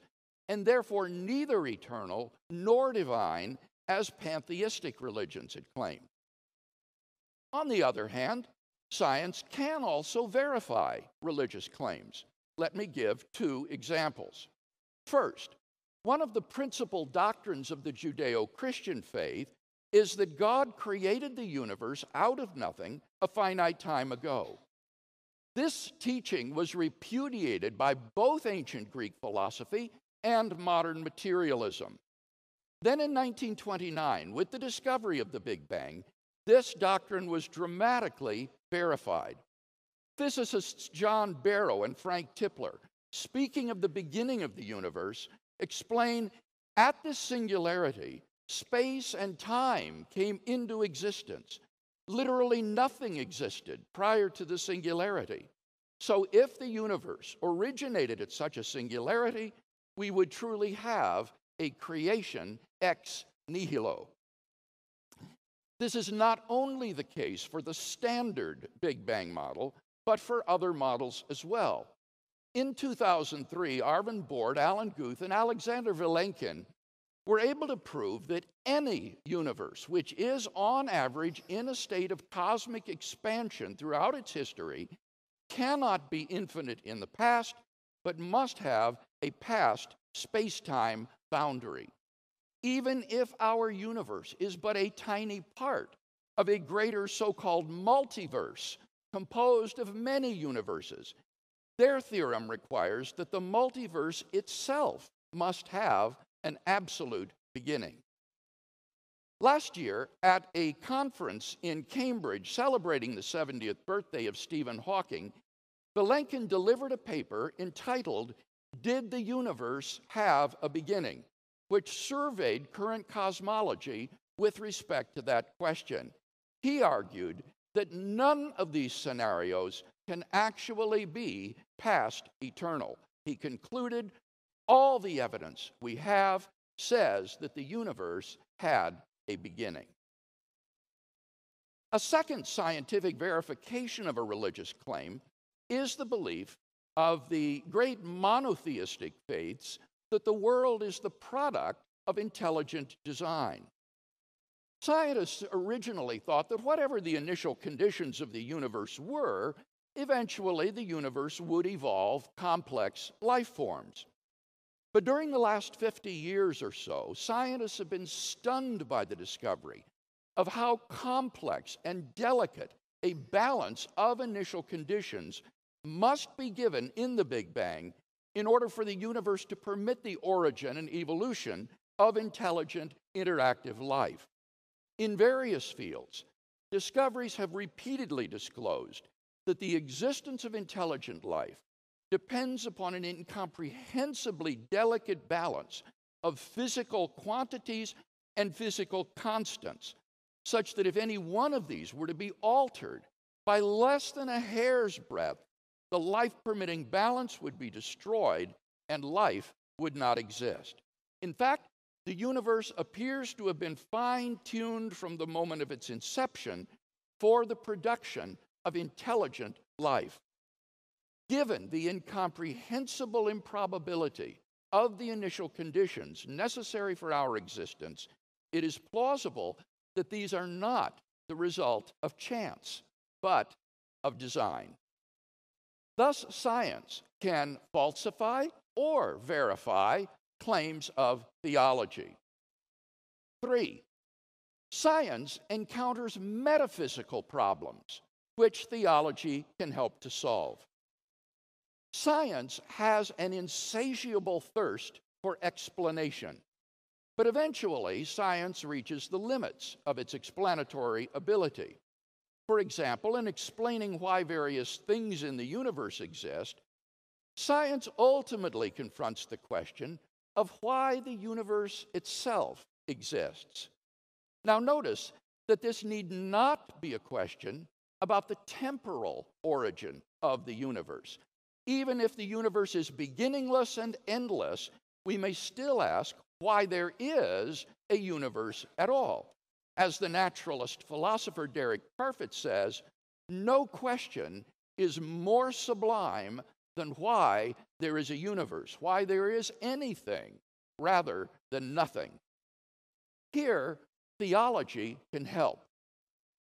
and therefore neither eternal nor divine as pantheistic religions had claimed." On the other hand, science can also verify religious claims. Let me give 2 examples. First, one of the principal doctrines of the Judeo-Christian faith is that God created the universe out of nothing a finite time ago. This teaching was repudiated by both ancient Greek philosophy and modern materialism. Then in 1929, with the discovery of the Big Bang, this doctrine was dramatically verified. Physicists John Barrow and Frank Tipler, speaking of the beginning of the universe, explain, at this singularity, space and time came into existence. Literally nothing existed prior to the singularity. So if the universe originated at such a singularity, we would truly have a creation ex nihilo. This is not only the case for the standard Big Bang model, but for other models as well. In 2003, Arvind Borde, Alan Guth, and Alexander Vilenkin were able to prove that any universe which is on average in a state of cosmic expansion throughout its history cannot be infinite in the past, but must have a past space-time boundary. Even if our universe is but a tiny part of a greater so-called multiverse composed of many universes, their theorem requires that the multiverse itself must have an absolute beginning. Last year, at a conference in Cambridge celebrating the 70th birthday of Stephen Hawking, Vilenkin delivered a paper entitled, "Did the Universe Have a Beginning?" which surveyed current cosmology with respect to that question. He argued that none of these scenarios can actually be past eternal. He concluded, all the evidence we have says that the universe had a beginning. A second scientific verification of a religious claim is the belief of the great monotheistic faiths that the world is the product of intelligent design. Scientists originally thought that whatever the initial conditions of the universe were, eventually the universe would evolve complex life forms. But during the last 50 years or so, scientists have been stunned by the discovery of how complex and delicate a balance of initial conditions must be given in the Big Bang in order for the universe to permit the origin and evolution of intelligent, interactive life. In various fields, discoveries have repeatedly disclosed that the existence of intelligent life depends upon an incomprehensibly delicate balance of physical quantities and physical constants, such that if any one of these were to be altered by less than a hair's breadth, the life-permitting balance would be destroyed and life would not exist. In fact, the universe appears to have been fine-tuned from the moment of its inception for the production of intelligent life. Given the incomprehensible improbability of the initial conditions necessary for our existence, it is plausible that these are not the result of chance, but of design. Thus, science can falsify or verify claims of theology. 3, science encounters metaphysical problems, which theology can help to solve. Science has an insatiable thirst for explanation, but eventually science reaches the limits of its explanatory ability. For example, in explaining why various things in the universe exist, science ultimately confronts the question of why the universe itself exists. Now notice that this need not be a question about the temporal origin of the universe. Even if the universe is beginningless and endless, we may still ask why there is a universe at all. As the naturalist philosopher Derek Parfit says, no question is more sublime than why there is a universe, why there is anything rather than nothing. Here, theology can help.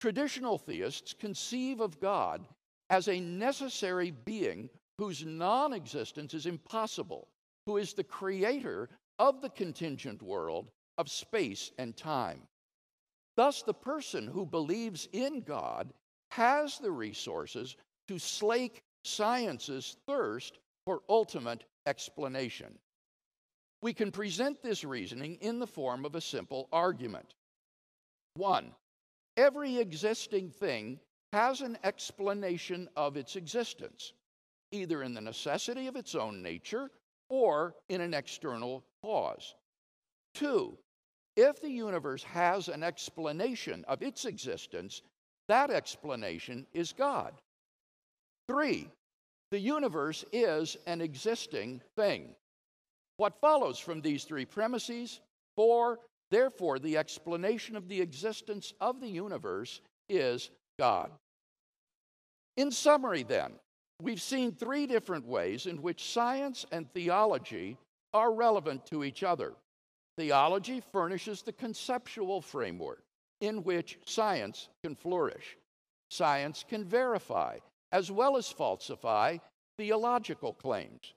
Traditional theists conceive of God as a necessary being whose non-existence is impossible, who is the creator of the contingent world of space and time. Thus, the person who believes in God has the resources to slake science's thirst for ultimate explanation. We can present this reasoning in the form of a simple argument. 1. Every existing thing has an explanation of its existence, either in the necessity of its own nature or in an external cause. 2. If the universe has an explanation of its existence, that explanation is God. 3. The universe is an existing thing. What follows from these three premises? 4. Therefore, the explanation of the existence of the universe is God. In summary, then, we've seen three different ways in which science and theology are relevant to each other. Theology furnishes the conceptual framework in which science can flourish. Science can verify, as well as falsify, theological claims.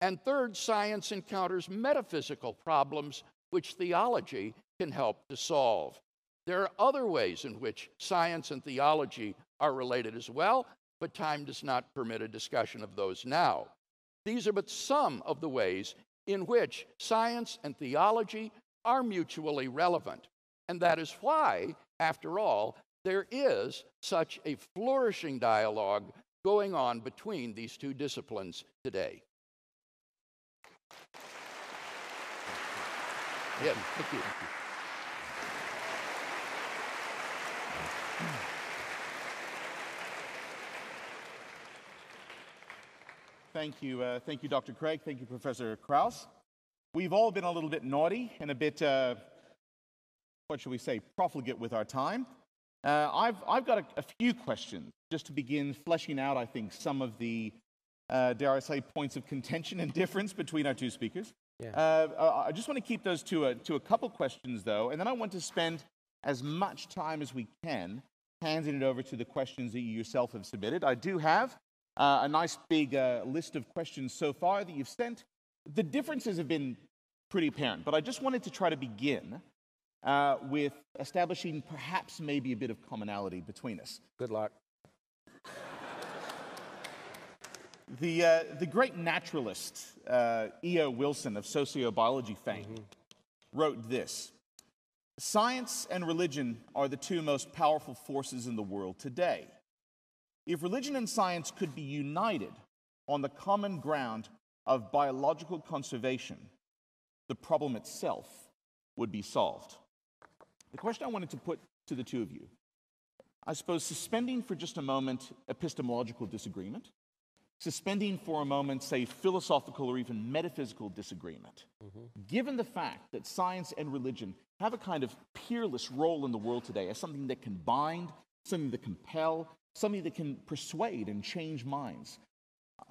And third, science encounters metaphysical problems which theology can help to solve. There are other ways in which science and theology are related as well, but time does not permit a discussion of those now. These are but some of the ways in which science and theology are mutually relevant. And that is why, after all, there is such a flourishing dialogue going on between these two disciplines today. Yeah, thank you. Thank you, Dr. Craig. Thank you, Professor Krauss. We've all been a little bit naughty and a bit, what should we say, profligate with our time. I've got a few questions just to begin fleshing out, I think, some of the, dare I say, points of contention and difference between our two speakers. Yeah. I just want to keep those to a couple questions, though, and then I want to spend as much time as we can handing it over to the questions that you yourself have submitted. I do have a nice big list of questions so far that you've sent. The differences have been pretty apparent, but I just wanted to try to begin with establishing perhaps maybe a bit of commonality between us. Good luck. The great naturalist E.O. Wilson of sociobiology fame wrote this: "Science and religion are the two most powerful forces in the world today. If religion and science could be united on the common ground of biological conservation, the problem itself would be solved." The question I wanted to put to the two of you, I suppose, suspending for just a moment epistemological disagreement, suspending for a moment, say, philosophical or even metaphysical disagreement, given the fact that science and religion have a kind of peerless role in the world today as something that can bind, something that compel, something that can persuade and change minds,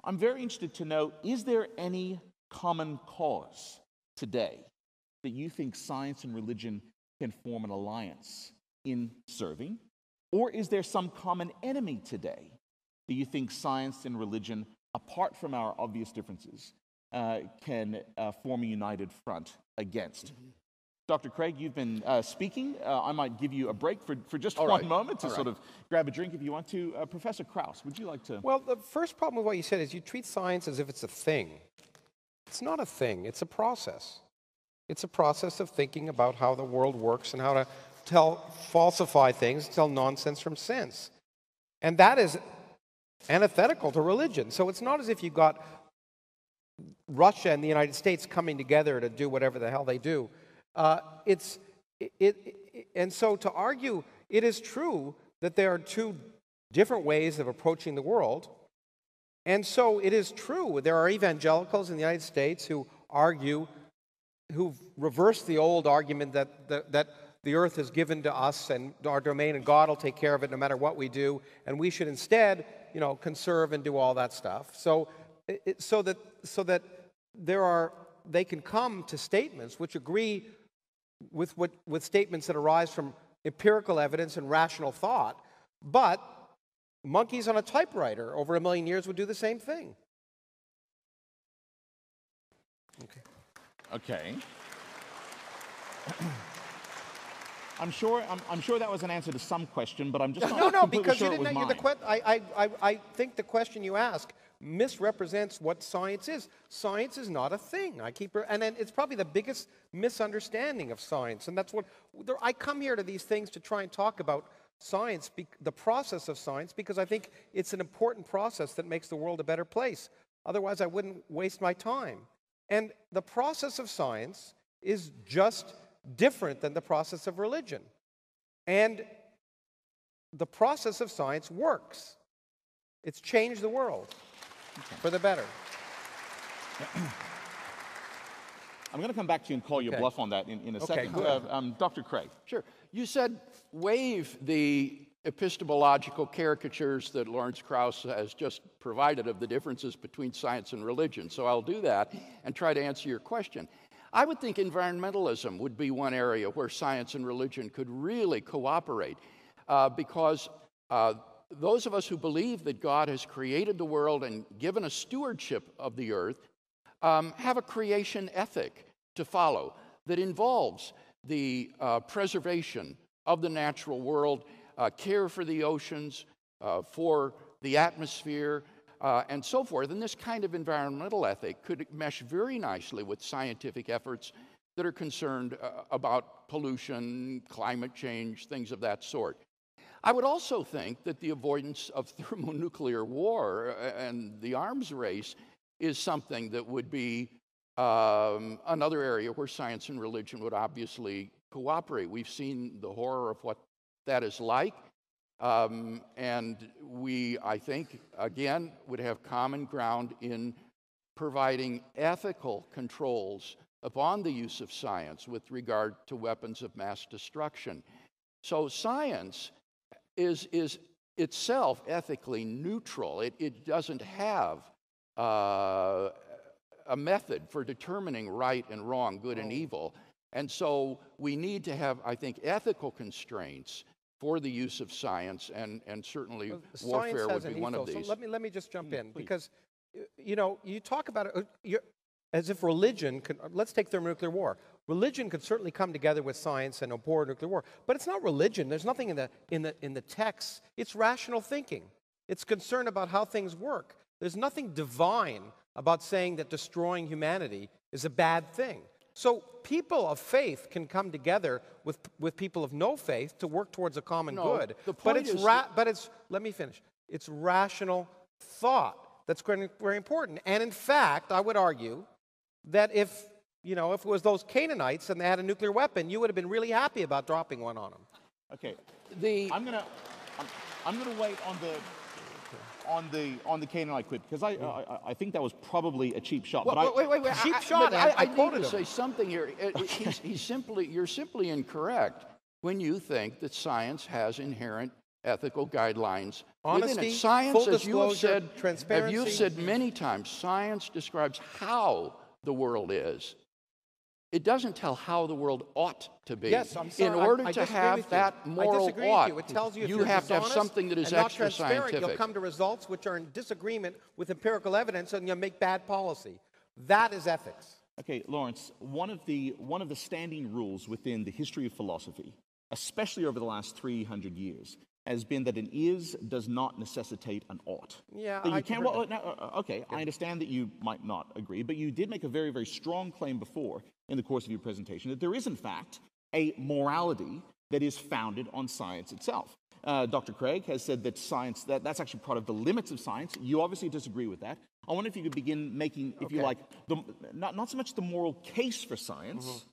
I'm very interested to know, is there any common cause today that you think science and religion can form an alliance in serving? Or is there some common enemy today that you think science and religion, apart from our obvious differences, can form a united front against? Dr. Craig, you've been speaking. I might give you a break for just one moment to sort of grab a drink if you want to. Professor Krauss, would you like to? Well, the first problem with what you said is you treat science as if it's a thing. It's not a thing. It's a process. It's a process of thinking about how the world works and how to falsify things, tell nonsense from sense. And that is antithetical to religion. So it's not as if you got Russia and the United States coming together to do whatever the hell they do. And so to argue, it is true that there are two different ways of approaching the world. And so it is true, there are evangelicals in the United States who argue, who've reversed the old argument that the earth is given to us and our domain and God will take care of it no matter what we do, and we should instead, conserve and do all that stuff. So that they can come to statements which agree with statements that arise from empirical evidence and rational thought, but monkeys on a typewriter over 1 million years would do the same thing. Okay. I'm sure that was an answer to some question, but I'm just not No, completely because sure you it was didn't. mine. I think the question you ask misrepresents what science is. Science is not a thing. And then it's probably the biggest misunderstanding of science. And that's what I come here to these things to try and talk about science, the process of science, because I think it's an important process that makes the world a better place. Otherwise, I wouldn't waste my time. And the process of science is just different than the process of religion. And the process of science works. It's changed the world for the better. I'm going to come back to you and call your bluff on that in a second. Dr. Craig. Sure. You said waive the epistemological caricatures that Lawrence Krauss has just provided of the differences between science and religion. So I'll do that and try to answer your question. I would think environmentalism would be one area where science and religion could really cooperate because those of us who believe that God has created the world and given us stewardship of the earth have a creation ethic to follow that involves the preservation of the natural world, care for the oceans, for the atmosphere, and so forth. And this kind of environmental ethic could mesh very nicely with scientific efforts that are concerned about pollution, climate change, things of that sort. I would also think that the avoidance of thermonuclear war and the arms race is something that would be another area where science and religion would obviously cooperate. We've seen the horror of what that is like, and we, I think, again, would have common ground in providing ethical controls upon the use of science with regard to weapons of mass destruction. So science is itself ethically neutral. It doesn't have a method for determining right and wrong, good and evil. And so we need to have, I think, ethical constraints for the use of science, and certainly warfare would be one of these. So let me just jump in, because, you know, you talk about it as if religion could, let's take thermonuclear war. Religion could certainly come together with science and abhor nuclear war, but it's not religion. There's nothing in the text. It's rational thinking. It's concern about how things work. There's nothing divine about saying that destroying humanity is a bad thing. So people of faith can come together with people of no faith to work towards a common good. But it's let me finish. It's rational thought that's very important. And in fact, I would argue that if it was those Canaanites and they had a nuclear weapon, you would have been really happy about dropping one on them. Okay. I'm gonna wait on the Canaanite quip, because I think that was probably a cheap shot. Wait. Cheap shot. I need to say something here. You're simply incorrect when you think that science has inherent ethical guidelines Honesty, within it. Science, full disclosure, transparency. As you've said many times, science describes how the world is. It doesn't tell how the world ought to be. Yes, I'm sorry. In order to have that moral ought, it tells you if you you're have to have something that is extra scientific. You'll come to results which are in disagreement with empirical evidence, and you'll make bad policy. That is ethics. Okay, Lawrence, one of the standing rules within the history of philosophy, especially over the last 300 years, has been that an is does not necessitate an ought. Yeah, that you can't. I understand that you might not agree, but you did make a very, very strong claim before in the course of your presentation that there is, in fact, a morality that is founded on science itself. Dr. Craig has said that science, that's actually part of the limits of science. You obviously disagree with that. I wonder if you could begin making, if you like, not so much the moral case for science,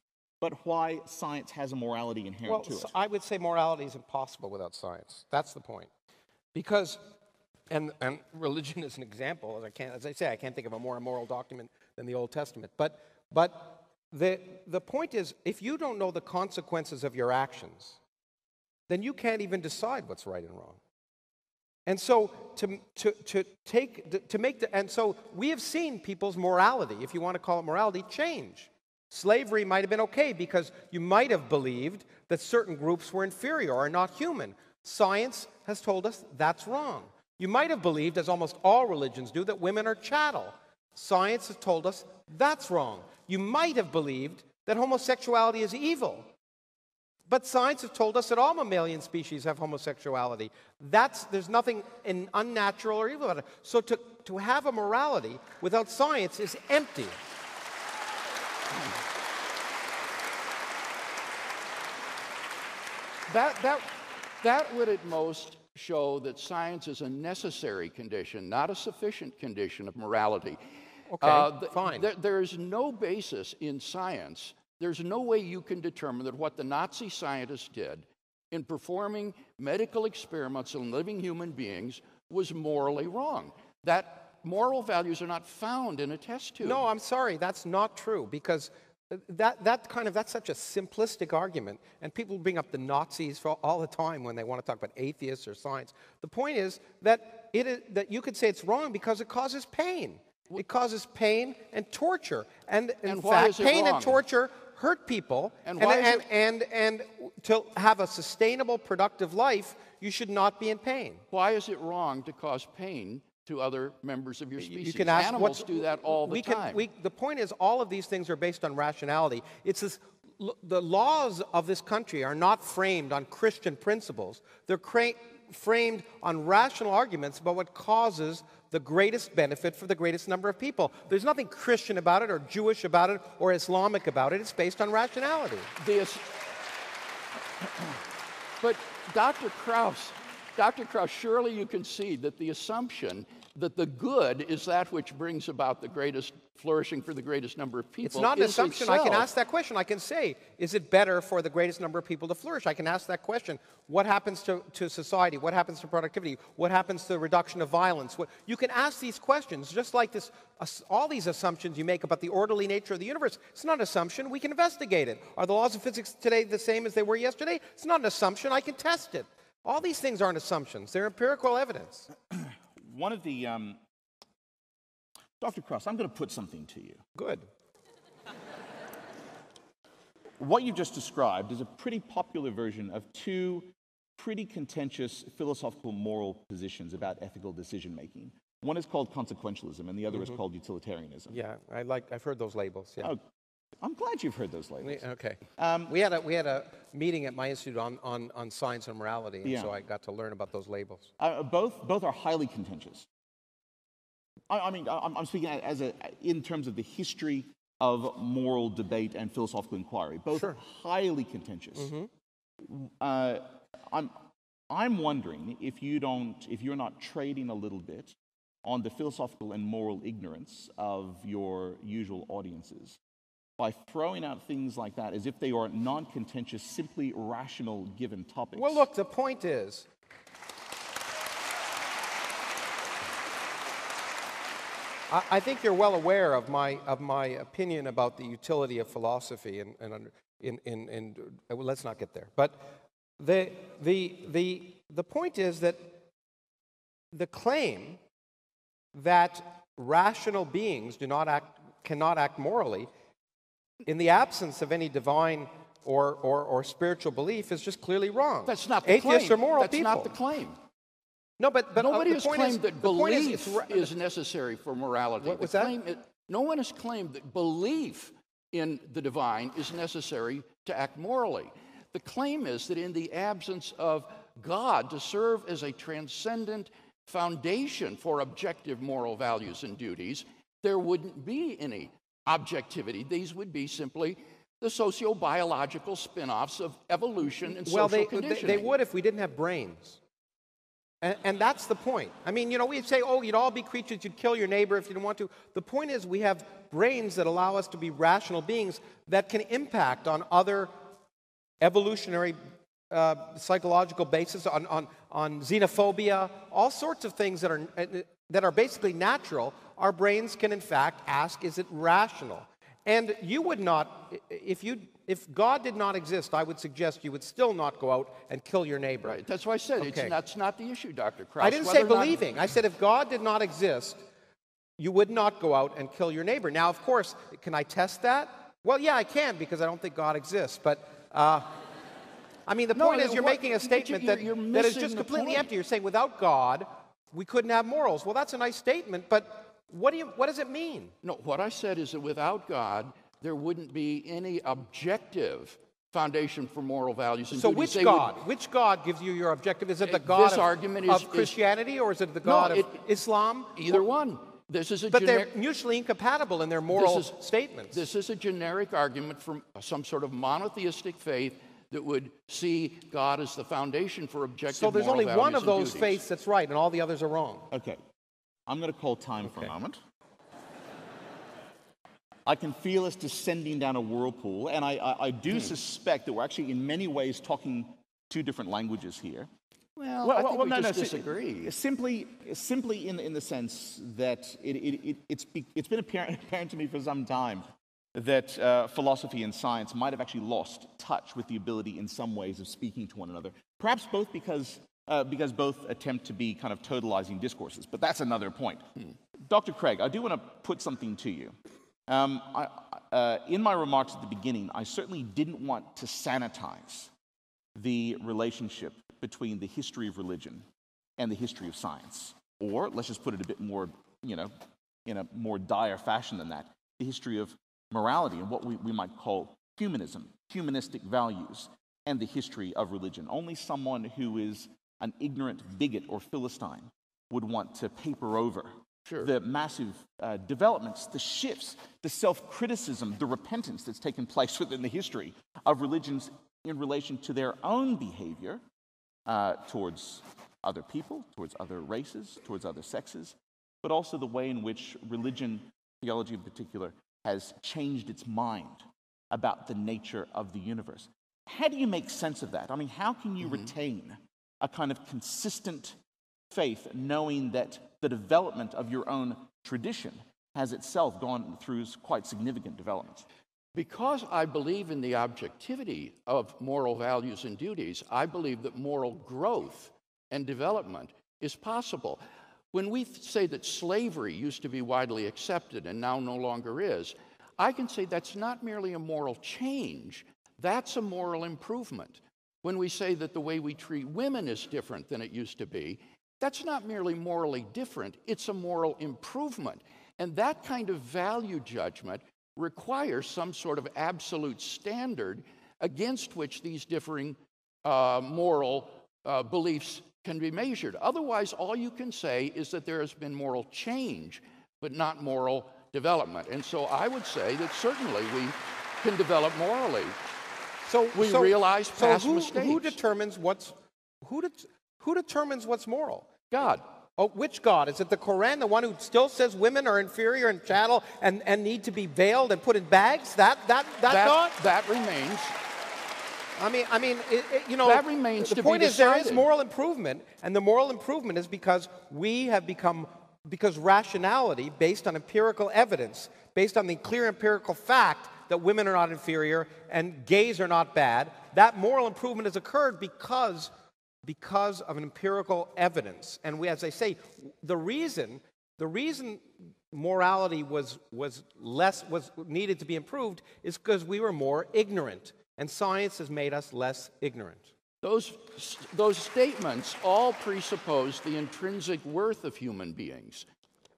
but why science has a morality inherent to it. I would say morality is impossible without science. That's the point. Because, and religion is an example, as I say, I can't think of a more immoral document than the Old Testament. But the point is, if you don't know the consequences of your actions, then you can't even decide what's right and wrong. And so so we have seen people's morality, if you want to call it morality, change. Slavery might have been okay because you might have believed that certain groups were inferior or not human. Science has told us that's wrong. You might have believed, as almost all religions do, that women are chattel. Science has told us that's wrong. You might have believed that homosexuality is evil. But science has told us that all mammalian species have homosexuality. There's nothing unnatural or evil about it. So to have a morality without science is empty. That would at most show that science is a necessary condition, not a sufficient condition of morality. Okay, fine. There is no basis in science. There's no way you can determine that what the Nazi scientists did in performing medical experiments on living human beings was morally wrong. That moral values are not found in a test tube. No, I'm sorry, that's not true, because that's such a simplistic argument, and people bring up the Nazis all the time when they want to talk about atheists or science. The point is that you could say it's wrong because it causes pain. It causes pain and torture, and in fact, pain and torture hurt people. And to have a sustainable, productive life, you should not be in pain. Why is it wrong to cause pain to other members of your species? You can ask, animals do that all the time. The point is, all of these things are based on rationality. The laws of this country are not framed on Christian principles. They're framed on rational arguments about what causes the greatest benefit for the greatest number of people. There's nothing Christian about it, or Jewish about it, or Islamic about it. It's based on rationality. But Dr. Krauss, surely you concede that the assumption that the good is that which brings about the greatest flourishing for the greatest number of people. It's not an assumption. I can ask that question. I can say, is it better for the greatest number of people to flourish? I can ask that question. What happens to society? What happens to productivity? What happens to the reduction of violence? You can ask these questions, just like this. All these assumptions you make about the orderly nature of the universe. It's not an assumption. We can investigate it. Are the laws of physics today the same as they were yesterday? It's not an assumption. I can test it. All these things aren't assumptions. They're empirical evidence. One of the... Dr. Krauss, I'm going to put something to you. Good. What you just described is a pretty popular version of two pretty contentious philosophical moral positions about ethical decision-making. One is called consequentialism, and the other is called utilitarianism. Yeah, I've heard those labels. Yeah. Oh, I'm glad you've heard those labels. Okay. We had a meeting at my institute on science and morality, and so I got to learn about those labels. Both are highly contentious. I'm speaking in terms of the history of moral debate and philosophical inquiry. Both are highly contentious. I'm wondering if you're not trading a little bit on the philosophical and moral ignorance of your usual audiences by throwing out things like that as if they are non-contentious, simply rational given topics. Well, look, the point is, I think you're well aware of my opinion about the utility of philosophy, and let's not get there. But the point is that the claim that rational beings cannot act morally in the absence of any divine or spiritual belief is just clearly wrong. That's not the claim. Atheists are moral people. That's not the claim. No, but nobody has claimed that belief is necessary for morality. What was that? No one has claimed that belief in the divine is necessary to act morally. The claim is that in the absence of God to serve as a transcendent foundation for objective moral values and duties, there wouldn't be any objectivity. These would be simply the socio-biological spin-offs of evolution and social conditioning. They would if we didn't have brains. And that's the point. I mean, we'd say, oh, you'd all be creatures, you'd kill your neighbor if you didn't want to. The point is we have brains that allow us to be rational beings that can impact on other evolutionary psychological basis, on xenophobia, all sorts of things that are basically natural. Our brains can, in fact, ask, is it rational? And you would not, if God did not exist, I would suggest you would still not go out and kill your neighbor. Right. That's why I said that's not the issue, Dr. Krauss. I didn't say believing. I said if God did not exist, you would not go out and kill your neighbor. Now, of course, can I test that? Well, yeah, I can, because I don't think God exists. But, the point is you're making a statement that is just completely empty. You're saying without God, we couldn't have morals. Well, that's a nice statement, but what does it mean? No, what I said is that without God, there wouldn't be any objective foundation for moral values and so duties. Which God gives you your objective? Is it the God of Christianity, or is it the God of Islam? Either one. This is but they're mutually incompatible in their moral statements. This is a generic argument from some sort of monotheistic faith that would see God as the foundation for objective moral values. So there's only one of those faiths that's right, and all the others are wrong. Okay. I'm going to call time for a moment. I can feel us descending down a whirlpool, and I do suspect that we're actually in many ways talking two different languages here. Well, I think we just disagree. Simply in the sense that it's been apparent to me for some time that philosophy and science might have actually lost touch with the ability in some ways of speaking to one another. Perhaps both because both attempt to be kind of totalizing discourses, but that's another point. Dr. Craig, I do want to put something to you. In my remarks at the beginning, I certainly didn't want to sanitize the relationship between the history of religion and the history of science. Or, let's just put it a bit more, in a more dire fashion than that, the history of morality and what we might call humanism, humanistic values, and the history of religion. Only someone who is an ignorant bigot or Philistine would want to paper over the massive developments, the shifts, the self-criticism, the repentance that's taken place within the history of religions in relation to their own behavior towards other people, towards other races, towards other sexes, but also the way in which religion, theology in particular, has changed its mind about the nature of the universe. How do you make sense of that? I mean, how can you retain a kind of consistent faith, knowing that the development of your own tradition has itself gone through quite significant developments? Because I believe in the objectivity of moral values and duties, I believe that moral growth and development is possible. When we say that slavery used to be widely accepted and now no longer is, I can say that's not merely a moral change, that's a moral improvement. When we say that the way we treat women is different than it used to be, that's not merely morally different, it's a moral improvement. And that kind of value judgment requires some sort of absolute standard against which these differing moral beliefs can be measured. Otherwise, all you can say is that there has been moral change, but not moral development. And so I would say that certainly we can develop morally. So we realize past mistakes. Who determines what's moral? God. Oh, which God? Is it the Quran, the one who still says women are inferior and chattel and need to be veiled and put in bags? That God? That remains. I mean, that remains to be decided. The point is there is moral improvement, and the moral improvement is because because rationality, based on empirical evidence, based on the clear empirical fact that women are not inferior and gays are not bad, that moral improvement has occurred because of an empirical evidence. And as I say, the reason morality was needed to be improved is because we were more ignorant, and science has made us less ignorant. Those statements all presuppose the intrinsic worth of human beings,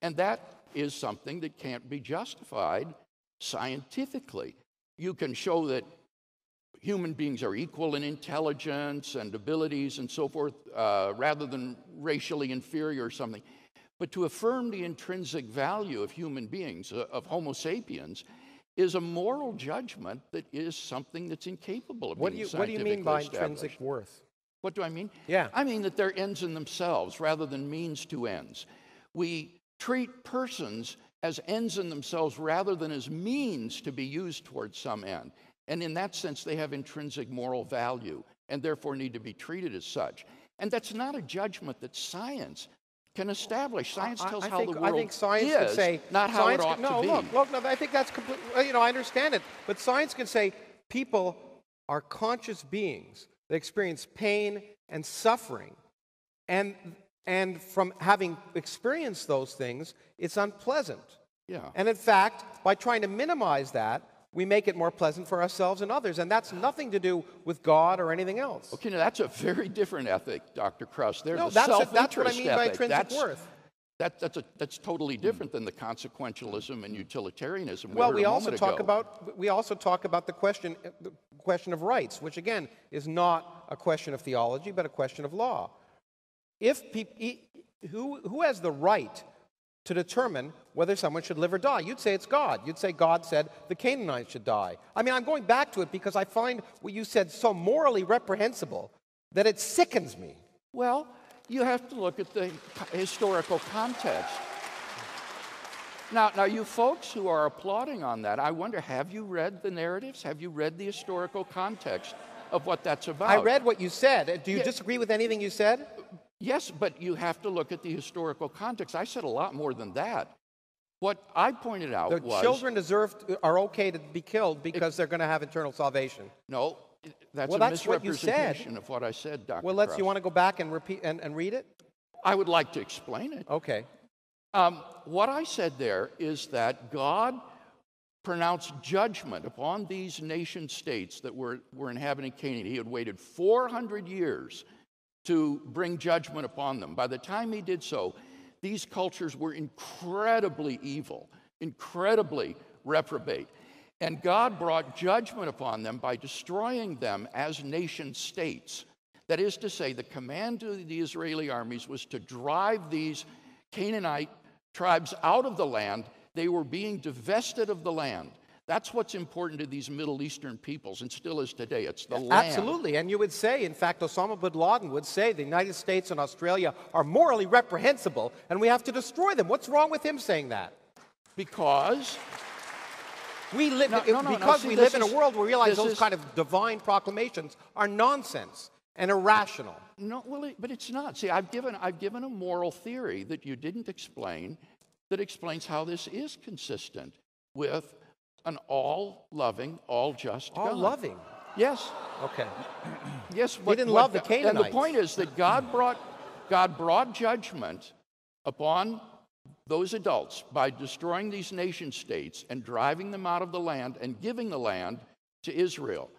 and that is something that can't be justified scientifically. You can show that human beings are equal in intelligence and abilities and so forth, rather than racially inferior or something. But to affirm the intrinsic value of human beings, of Homo sapiens, is a moral judgment that is something that's incapable of being scientifically What do you mean by established. intrinsic worth? What do I mean? Yeah. I mean that they're ends in themselves rather than means to ends. We treat persons as ends in themselves rather than as means to be used towards some end. And in that sense, they have intrinsic moral value and therefore need to be treated as such. And that's not a judgment that science can establish. Science tells how the world I think science is, could say, not how it ought to be. Look, I think that's completely, I understand it. But science can say people are conscious beings that experience pain and suffering. And from having experienced those things, it's unpleasant. Yeah. And in fact, by trying to minimize that, we make it more pleasant for ourselves and others. And that's nothing to do with God or anything else. Okay, now that's a very different ethic, Dr. Krauss. No, that's what I mean by intrinsic worth. That's totally different than the consequentialism and utilitarianism. Well, we also talk about the question question of rights, which again is not a question of theology, but a question of law. Who has the right to determine whether someone should live or die? You'd say it's God. You'd say God said the Canaanites should die. I mean, I'm going back to it because I find what you said so morally reprehensible that it sickens me. Well, you have to look at the historical context. Now, you folks who are applauding on that, I wonder, have you read the narratives? Have you read the historical context of what that's about? I read what you said. Do you disagree with anything you said? Yes, but you have to look at the historical context. I said a lot more than that. What I pointed out was... The children are okay to be killed because they're going to have eternal salvation. No, that's a misrepresentation of what I said, Dr. Well, Krauss. you want to go back and repeat and read it? I would like to explain it. Okay. What I said there is that God pronounced judgment upon these nation states that were inhabiting Canaan. He had waited 400 years to bring judgment upon them. By the time he did so, these cultures were incredibly evil, incredibly reprobate. And God brought judgment upon them by destroying them as nation states. That is to say, the command to the Israeli armies was to drive these Canaanite tribes out of the land. They were being divested of the land. That's what's important to these Middle Eastern peoples, and still is today. It's the land. Absolutely. And you would say, in fact, Osama bin Laden would say the United States and Australia are morally reprehensible, and we have to destroy them. What's wrong with him saying that? Because we live in a world where we realize those kind of divine proclamations are nonsense and irrational. No, Willy, but it's not. See, I've given a moral theory that you didn't explain that explains how this is consistent with an all-loving, all-just God. All-loving? Yes. Okay. Yes. He didn't love the Canaanites. And the point is that God brought judgment upon those adults by destroying these nation states and driving them out of the land and giving the land to Israel.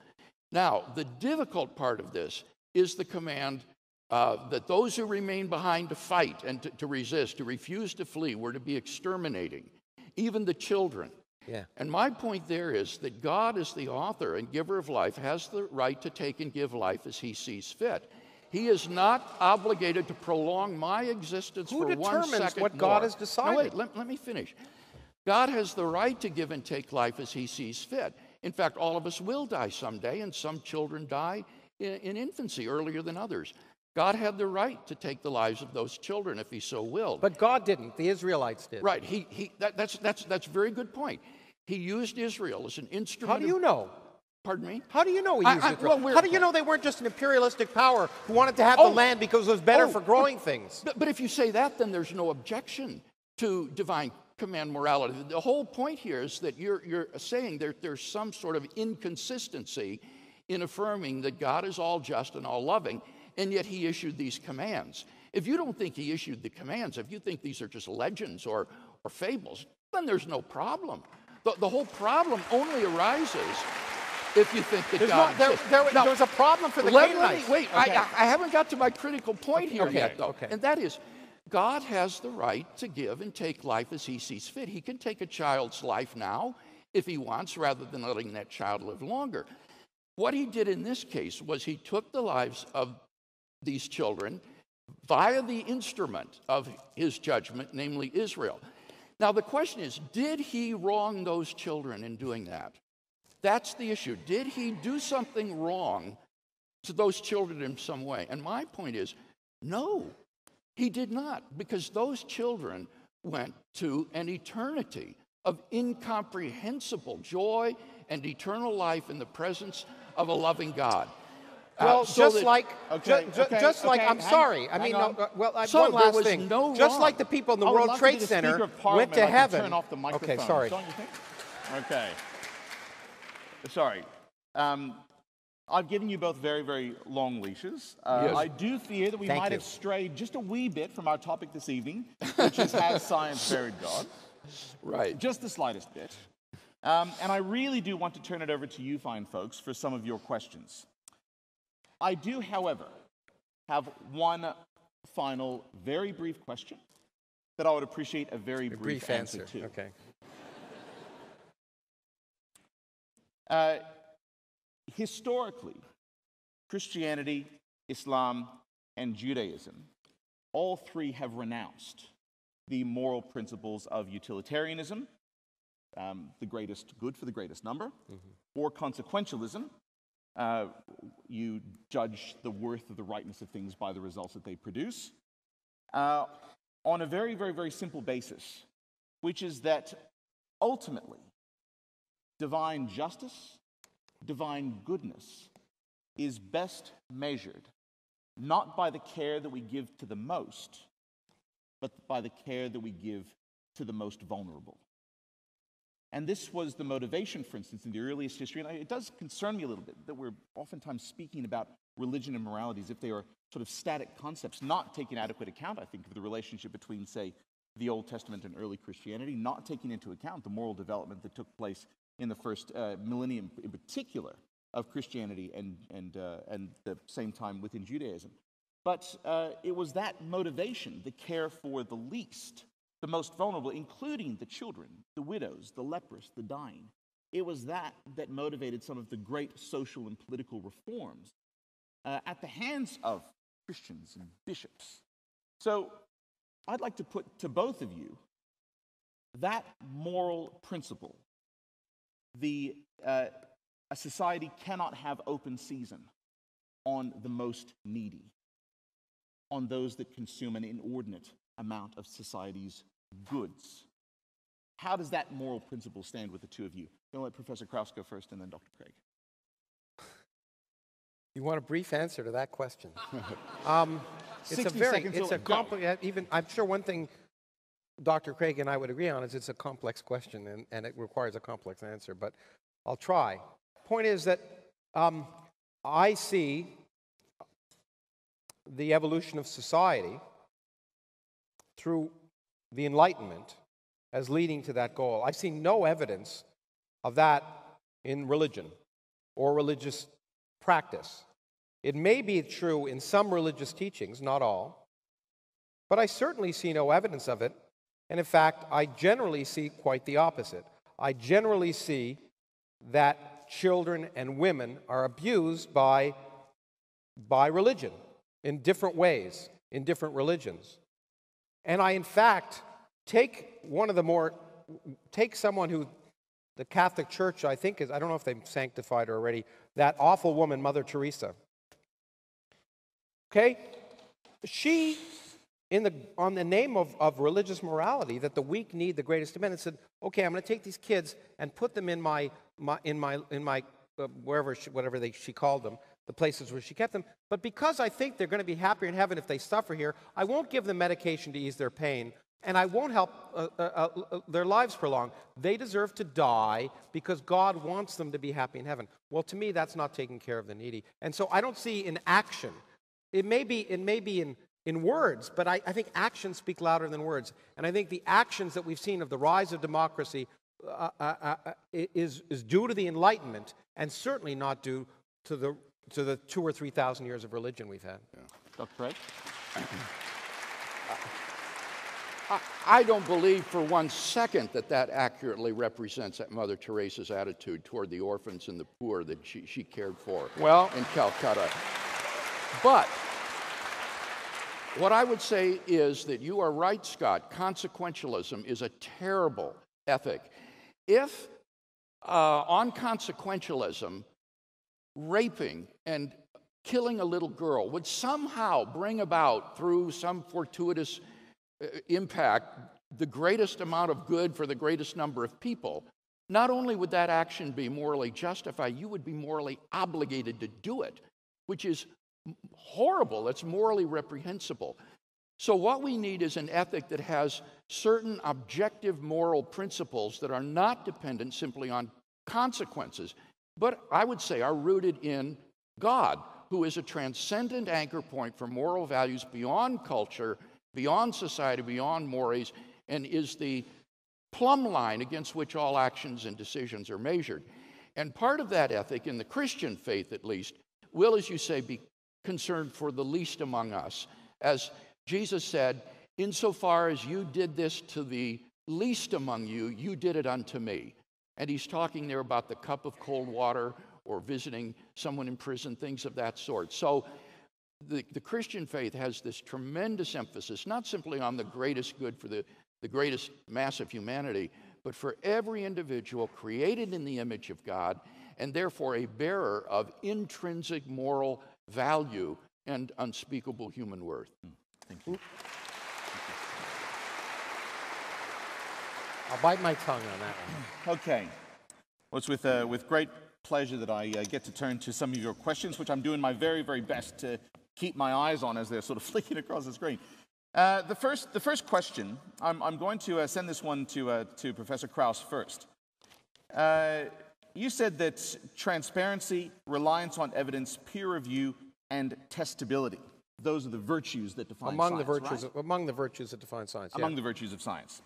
Now, the difficult part of this is the command that those who remain behind to fight and to resist, to refuse to flee, were to be exterminating, even the children. Yeah. And my point there is that God, as the author and giver of life, has the right to take and give life as he sees fit. He is not obligated to prolong my existence for 1 second more. Who determines what God has decided? No, wait, let me finish. God has the right to give and take life as he sees fit. In fact, all of us will die someday, and some children die in infancy earlier than others. God had the right to take the lives of those children if he so willed. But God didn't. The Israelites did. Right. That's a very good point. He used Israel as an instrument. How do you know? Pardon me? How do you know he used Israel? How do you know they weren't just an imperialistic power who wanted to have the land because it was better for growing things? But if you say that, then there's no objection to divine command morality. The whole point here is that you're saying there's some sort of inconsistency in affirming that God is all just and all loving, and yet he issued these commands. If you don't think he issued the commands, if you think these are just legends or fables, then there's no problem. The whole problem only arises if you think that there was a problem for the Canaanites. Wait, okay. I haven't got to my critical point here yet, though. Okay. And that is, God has the right to give and take life as he sees fit. He can take a child's life now if he wants, rather than letting that child live longer. What he did in this case was he took the lives of these children via the instrument of his judgment, namely Israel. Now, the question is, did he wrong those children in doing that? That's the issue. Did he do something wrong to those children in some way? And my point is, no, he did not, because those children went to an eternity of incomprehensible joy and eternal life in the presence of a loving God. Well, I'm sorry. I mean, one last thing. No just wrong. like the people in the World Trade Center went to heaven. Turn off the microphone. Okay, sorry. Don't you think? Okay. Sorry. I've given you both very, very long leashes. Yes. I do fear that we might have strayed just a wee bit from our topic this evening, which is Has Science Buried God? Right. Just the slightest bit. And I really do want to turn it over to you fine folks for some of your questions. I do, however, have one final, very brief question that I would appreciate a very brief answer to. Okay. historically, Christianity, Islam, and Judaism, all three have renounced the moral principles of utilitarianism, the greatest good for the greatest number, or consequentialism. You judge the worth of the rightness of things by the results that they produce, on a very, very, very simple basis, which is that ultimately, divine justice, divine goodness is best measured not by the care that we give to the most, but by the care that we give to the most vulnerable. And this was the motivation, for instance, in the earliest history, and it does concern me a little bit that we're oftentimes speaking about religion and morality as if they are sort of static concepts, not taking adequate account, I think, of the relationship between, say, the Old Testament and early Christianity, not taking into account the moral development that took place in the first millennium, in particular, of Christianity and the same time within Judaism. But it was that motivation, the care for the least, the most vulnerable, including the children, the widows, the leprous, the dying. It was that motivated some of the great social and political reforms at the hands of Christians and bishops. So I'd like to put to both of you that moral principle. A society cannot have open season on the most needy, on those that consume an inordinate amount of society's goods. How does that moral principle stand with the two of you? I'm going to let Professor Krauss go first and then Dr. Craig. You want a brief answer to that question? I'm sure one thing Dr. Craig and I would agree on is it's a complex question and it requires a complex answer, but I'll try. Point is that I see the evolution of society through the Enlightenment as leading to that goal. I see no evidence of that in religion or religious practice. It may be true in some religious teachings, not all, but I certainly see no evidence of it. And in fact, I generally see quite the opposite. I generally see that children and women are abused by religion in different ways, in different religions. And I, in fact, take someone who the Catholic Church, I think, I don't know if they've sanctified her already, that awful woman, Mother Teresa. Okay? She, on the name of religious morality, that the weak need the greatest amendment, said, okay, I'm going to take these kids and put them in my wherever she called them, the places where she kept them. But because I think they're going to be happier in heaven if they suffer here, I won't give them medication to ease their pain, and I won't help their lives prolong. They deserve to die because God wants them to be happy in heaven. Well, to me, that's not taking care of the needy. And so I don't see in action. It may be in words, but I think actions speak louder than words. And I think the actions that we've seen of the rise of democracy is due to the Enlightenment, and certainly not due to the 2,000 or 3,000 years of religion we've had. Yeah. Dr. Craig? I don't believe for one second that accurately represents Mother Teresa's attitude toward the orphans and the poor that she cared for in Calcutta. But what I would say is that you are right, Scott. Consequentialism is a terrible ethic. If on consequentialism, raping and killing a little girl would somehow bring about, through some fortuitous impact, the greatest amount of good for the greatest number of people, not only would that action be morally justified, you would be morally obligated to do it, which is horrible. That's morally reprehensible. So what we need is an ethic that has certain objective moral principles that are not dependent simply on consequences, but I would say are rooted in God, who is a transcendent anchor point for moral values beyond culture, beyond society, beyond mores, and is the plumb line against which all actions and decisions are measured. And part of that ethic, in the Christian faith at least, will, as you say, be concerned for the least among us. As Jesus said, insofar as you did this to the least among you, you did it unto me. And he's talking there about the cup of cold water or visiting someone in prison, things of that sort. So the Christian faith has this tremendous emphasis, not simply on the greatest good for the greatest mass of humanity, but for every individual created in the image of God, and therefore a bearer of intrinsic moral value and unspeakable human worth. Thank you. I'll bite my tongue on that one. Okay. Well, it's with great pleasure that I get to turn to some of your questions, which I'm doing my very, very best to keep my eyes on as they're sort of flicking across the screen. The first question, I'm going to send this one to Professor Krauss first. You said that transparency, reliance on evidence, peer review, and testability, those are the virtues that define science, right? Among the virtues that define science, Among the virtues of science.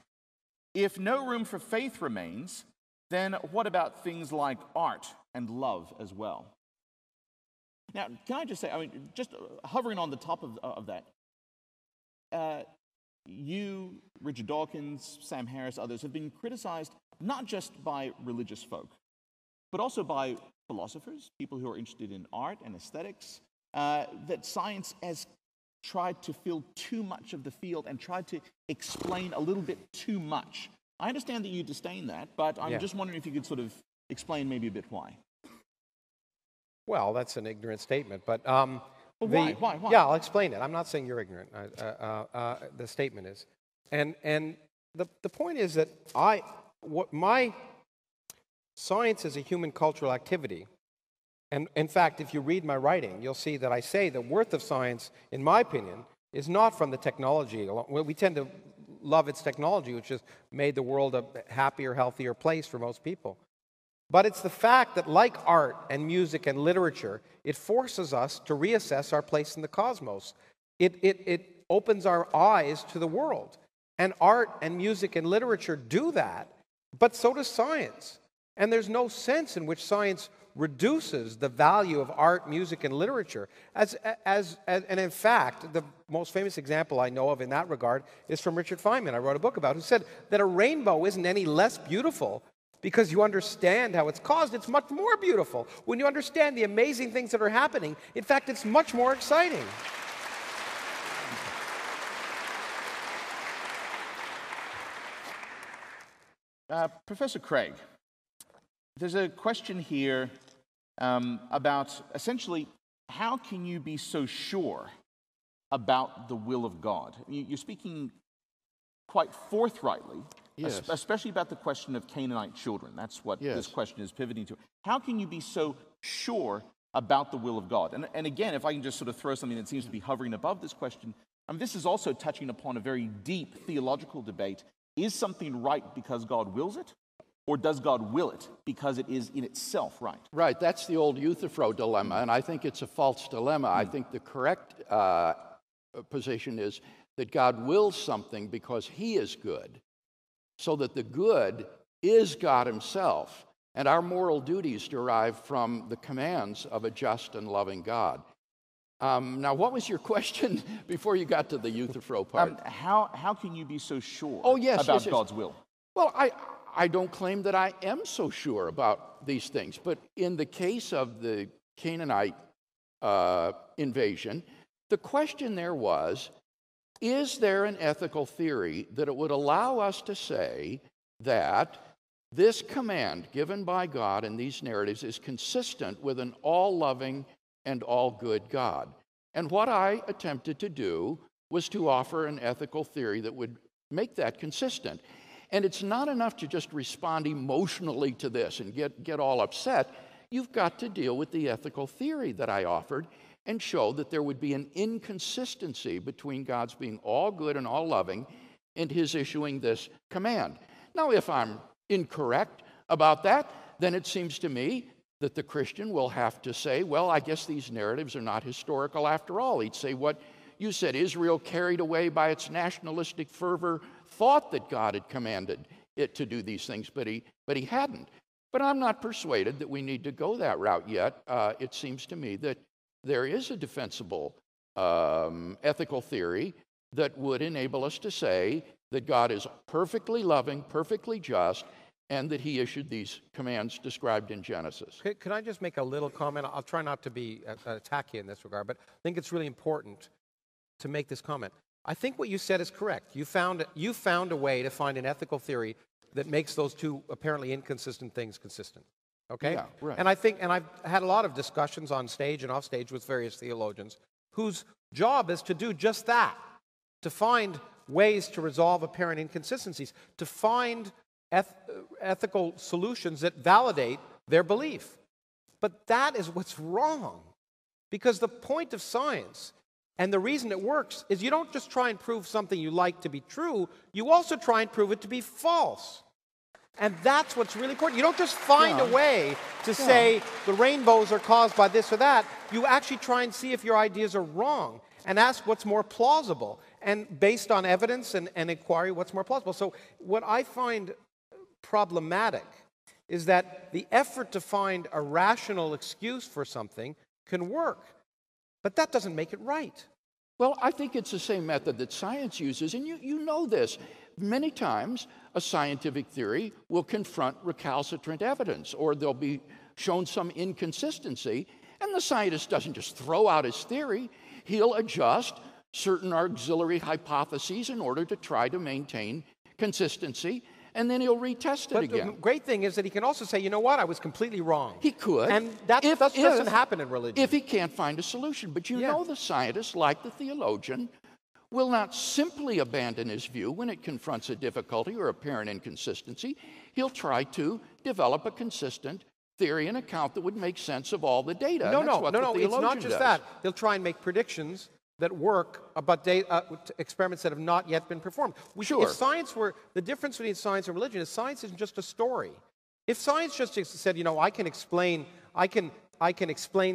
If no room for faith remains, then what about things like art and love as well? Now, can I just say, I mean, just hovering on the top of that, you, Richard Dawkins, Sam Harris, others have been criticized not just by religious folk, but also by philosophers, people who are interested in art and aesthetics, that science has tried to fill too much of the field and tried to explain a little bit too much. I understand that you disdain that, but I'm just wondering if you could sort of explain maybe a bit why. Well, that's an ignorant statement, but why? Yeah, I'll explain it. I'm not saying you're ignorant. The statement is, and the point is that my science is a human cultural activity. And in fact, if you read my writing, you'll see that I say the worth of science, in my opinion, is not from the technology. We tend to love its technology, which has made the world a happier, healthier place for most people. But it's the fact that, like art and music and literature, it forces us to reassess our place in the cosmos. It opens our eyes to the world. And art and music and literature do that, but so does science. And there's no sense in which science reduces the value of art, music, and literature. And in fact, the most famous example I know of in that regard is from Richard Feynman, I wrote a book about, who said that a rainbow isn't any less beautiful because you understand how it's caused. It's much more beautiful when you understand the amazing things that are happening. In fact, it's much more exciting. Professor Craig, there's a question here about essentially how can you be so sure about the will of God? You're speaking quite forthrightly, especially about the question of Canaanite children. That's what this question is pivoting to. How can you be so sure about the will of God? And again, if I can just sort of throw something that seems to be hovering above this question, this is also touching upon a very deep theological debate. Is something right because God wills it? Or does God will it because it is in itself right? Right, that's the old Euthyphro dilemma, and I think it's a false dilemma. I think the correct position is that God wills something because He is good, so that the good is God Himself, and our moral duties derive from the commands of a just and loving God. Now, what was your question before you got to the Euthyphro part? How can you be so sure about God's will? Well, I don't claim that I am so sure about these things, but in the case of the Canaanite invasion, the question there was, is there an ethical theory that it would allow us to say that this command given by God in these narratives is consistent with an all-loving and all-good God? And what I attempted to do was to offer an ethical theory that would make that consistent. And it's not enough to just respond emotionally to this and get all upset. You've got to deal with the ethical theory that I offered and show that there would be an inconsistency between God's being all good and all loving and His issuing this command. Now, if I'm incorrect about that, then it seems to me that the Christian will have to say, well, I guess these narratives are not historical after all. He'd say what you said, Israel, carried away by its nationalistic fervor, thought that God had commanded it to do these things, but he hadn't. But I'm not persuaded that we need to go that route yet. It seems to me that there is a defensible ethical theory that would enable us to say that God is perfectly loving, perfectly just, and that he issued these commands described in Genesis. Can I just make a little comment? I'll try not to be attacky in this regard, but I think it's really important to make this comment. I think what you said is correct. You found a way to find an ethical theory that makes those two apparently inconsistent things consistent. Okay? Yeah, right. And I've had a lot of discussions on stage and off stage with various theologians whose job is to do just that, to find ways to resolve apparent inconsistencies, to find ethical solutions that validate their belief. But that is what's wrong. Because the point of science and the reason it works is you don't just try and prove something you like to be true, you also try and prove it to be false. And that's what's really important. You don't just find a way to say the rainbows are caused by this or that. You actually try and see if your ideas are wrong and ask what's more plausible. And based on evidence and inquiry, what's more plausible. So what I find problematic is that the effort to find a rational excuse for something can work, but that doesn't make it right. Well, I think it's the same method that science uses, and you know this. Many times, a scientific theory will confront recalcitrant evidence, or there'll be shown some inconsistency, and the scientist doesn't just throw out his theory. He'll adjust certain auxiliary hypotheses in order to try to maintain consistency, and then he'll retest it again. But the great thing is that he can also say, you know what, I was completely wrong. He could. And that doesn't happen in religion. If he can't find a solution. But you know the scientist, like the theologian, will not simply abandon his view when it confronts a difficulty or apparent inconsistency. He'll try to develop a consistent theory and account that would make sense of all the data. No, it's not just that. He'll try and make predictions that work about experiments that have not yet been performed. If science were, the difference between science and religion is science isn't just a story. If science just said, you know, I can explain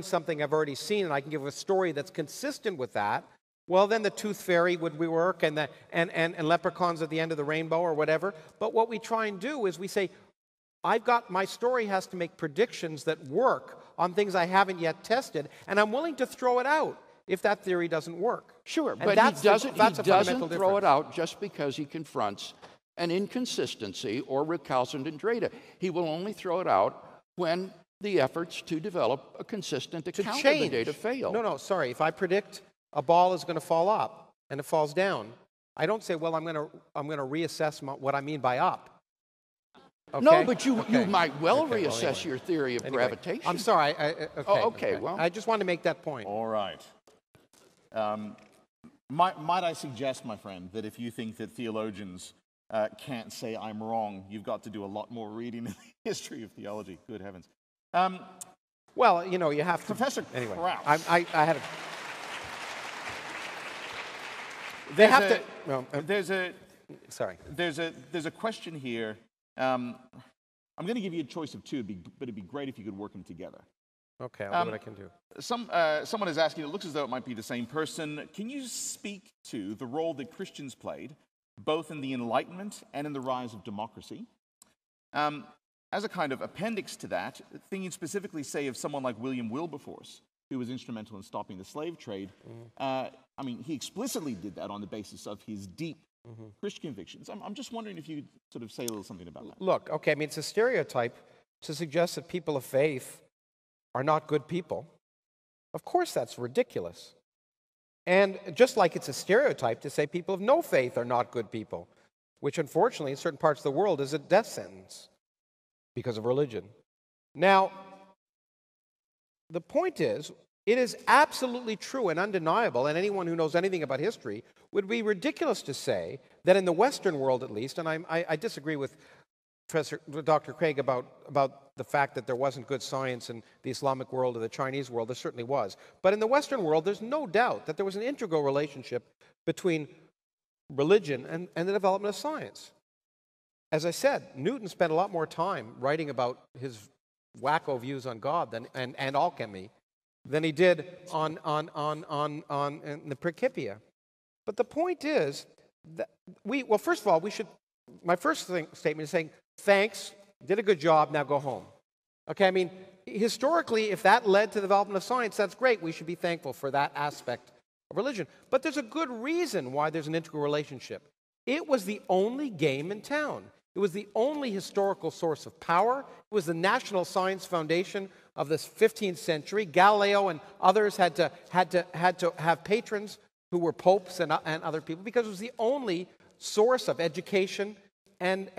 something I've already seen, and I can give a story that's consistent with that, well, then the tooth fairy would work, and leprechauns at the end of the rainbow or whatever. But what we try and do is we say, my story has to make predictions that work on things I haven't yet tested, and I'm willing to throw it out if that theory doesn't work. Sure, and but he doesn't throw it difference. out just because he confronts an inconsistency or recalcitrant data. He will only throw it out when the efforts to develop a consistent account of the data fail. No, sorry. If I predict a ball is going to fall up and it falls down, I don't say, well, I'm going to reassess what I mean by up. Okay? No, but you might reassess your theory of gravitation. I'm sorry. Well, I just wanted to make that point. All right. Might I suggest, my friend, that if you think that theologians can't say I'm wrong, you've got to do a lot more reading in the history of theology. Good heavens. Well, you know, you have to. Professor Krauss. I had a... There's a question here. I'm going to give you a choice of two, but it'd be great if you could work them together. Okay, I'll do what I can do. Someone is asking, it looks as though it might be the same person. Can you speak to the role that Christians played, both in the Enlightenment and in the rise of democracy? As a kind of appendix to that, thinking specifically, say, of someone like William Wilberforce, who was instrumental in stopping the slave trade. I mean, he explicitly did that on the basis of his deep Christian convictions. I'm just wondering if you could sort of say a little something about that. Look, okay, I mean, it's a stereotype to suggest that people of faith are not good people. Of course, that's ridiculous. And just like it's a stereotype to say people of no faith are not good people, which unfortunately in certain parts of the world is a death sentence because of religion. Now, the point is, it is absolutely true and undeniable, and anyone who knows anything about history would be ridiculous to say that in the Western world at least, and I disagree with Dr. Craig about the fact that there wasn't good science in the Islamic world or the Chinese world. There certainly was. But in the Western world, there's no doubt that there was an integral relationship between religion and the development of science. As I said, Newton spent a lot more time writing about his wacko views on God and alchemy than he did on the Principia. But the point is that first of all, my first statement is saying, thanks, did a good job, now go home. Okay, I mean, historically, if that led to the development of science, that's great. We should be thankful for that aspect of religion. But there's a good reason why there's an integral relationship. It was the only game in town. It was the only historical source of power. It was the national science foundation of this 15th century. Galileo and others had to have patrons who were popes and other people because it was the only source of education and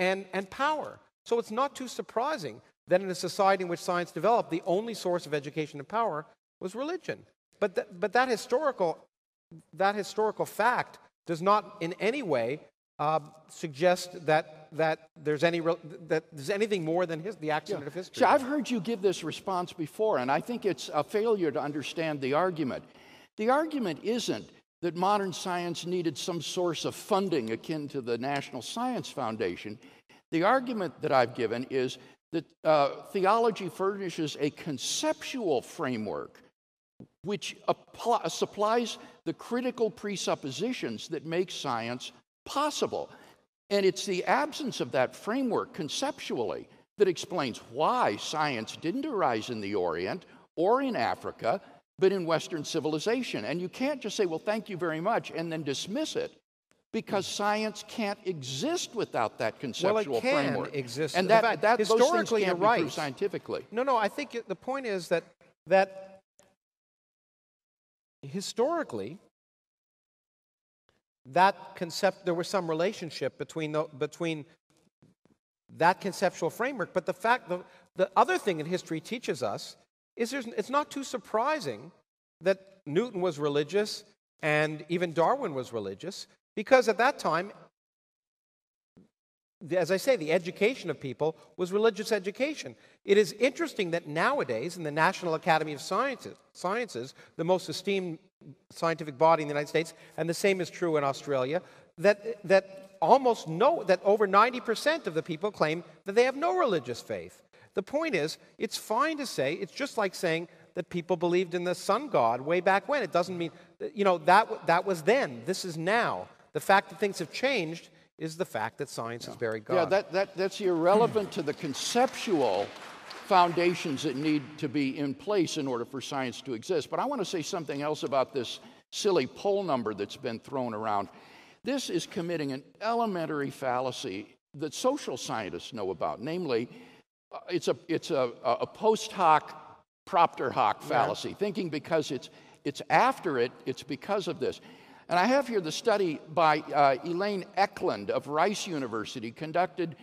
power. So it's not too surprising that in a society in which science developed, the only source of education and power was religion. But that historical fact does not in any way suggest that there's anything more than the accident of history. See, I've heard you give this response before, and I think it's a failure to understand the argument. The argument isn't that modern science needed some source of funding akin to the National Science Foundation. The argument that I've given is that theology furnishes a conceptual framework which supplies the critical presuppositions that make science possible. And it's the absence of that framework conceptually that explains why science didn't arise in the Orient or in Africa, but in Western civilization. And you can't just say, well, thank you very much, and then dismiss it, because science can't exist without that conceptual framework. Well, it can exist. And historically, those things can't you're be right. proved scientifically. No, I think the point is that historically, there was some relationship between that conceptual framework. But the other thing that history teaches us is it's not too surprising that Newton was religious and even Darwin was religious, because at that time, as I say, the education of people was religious education. It is interesting that nowadays, in the National Academy of Sciences, the most esteemed scientific body in the United States, and the same is true in Australia, that over 90% of the people claim that they have no religious faith. The point is, it's fine to say, it's just like saying that people believed in the sun god way back when. It doesn't mean, that was then. This is now. The fact that things have changed is the fact that science has buried God. Yeah, that's irrelevant to the conceptual foundations that need to be in place in order for science to exist. But I want to say something else about this silly poll number that's been thrown around. This is committing an elementary fallacy that social scientists know about. Namely, it's a post hoc, propter hoc fallacy, thinking because it's after it, it's because of this. And I have here the study by Elaine Eklund of Rice University, conducted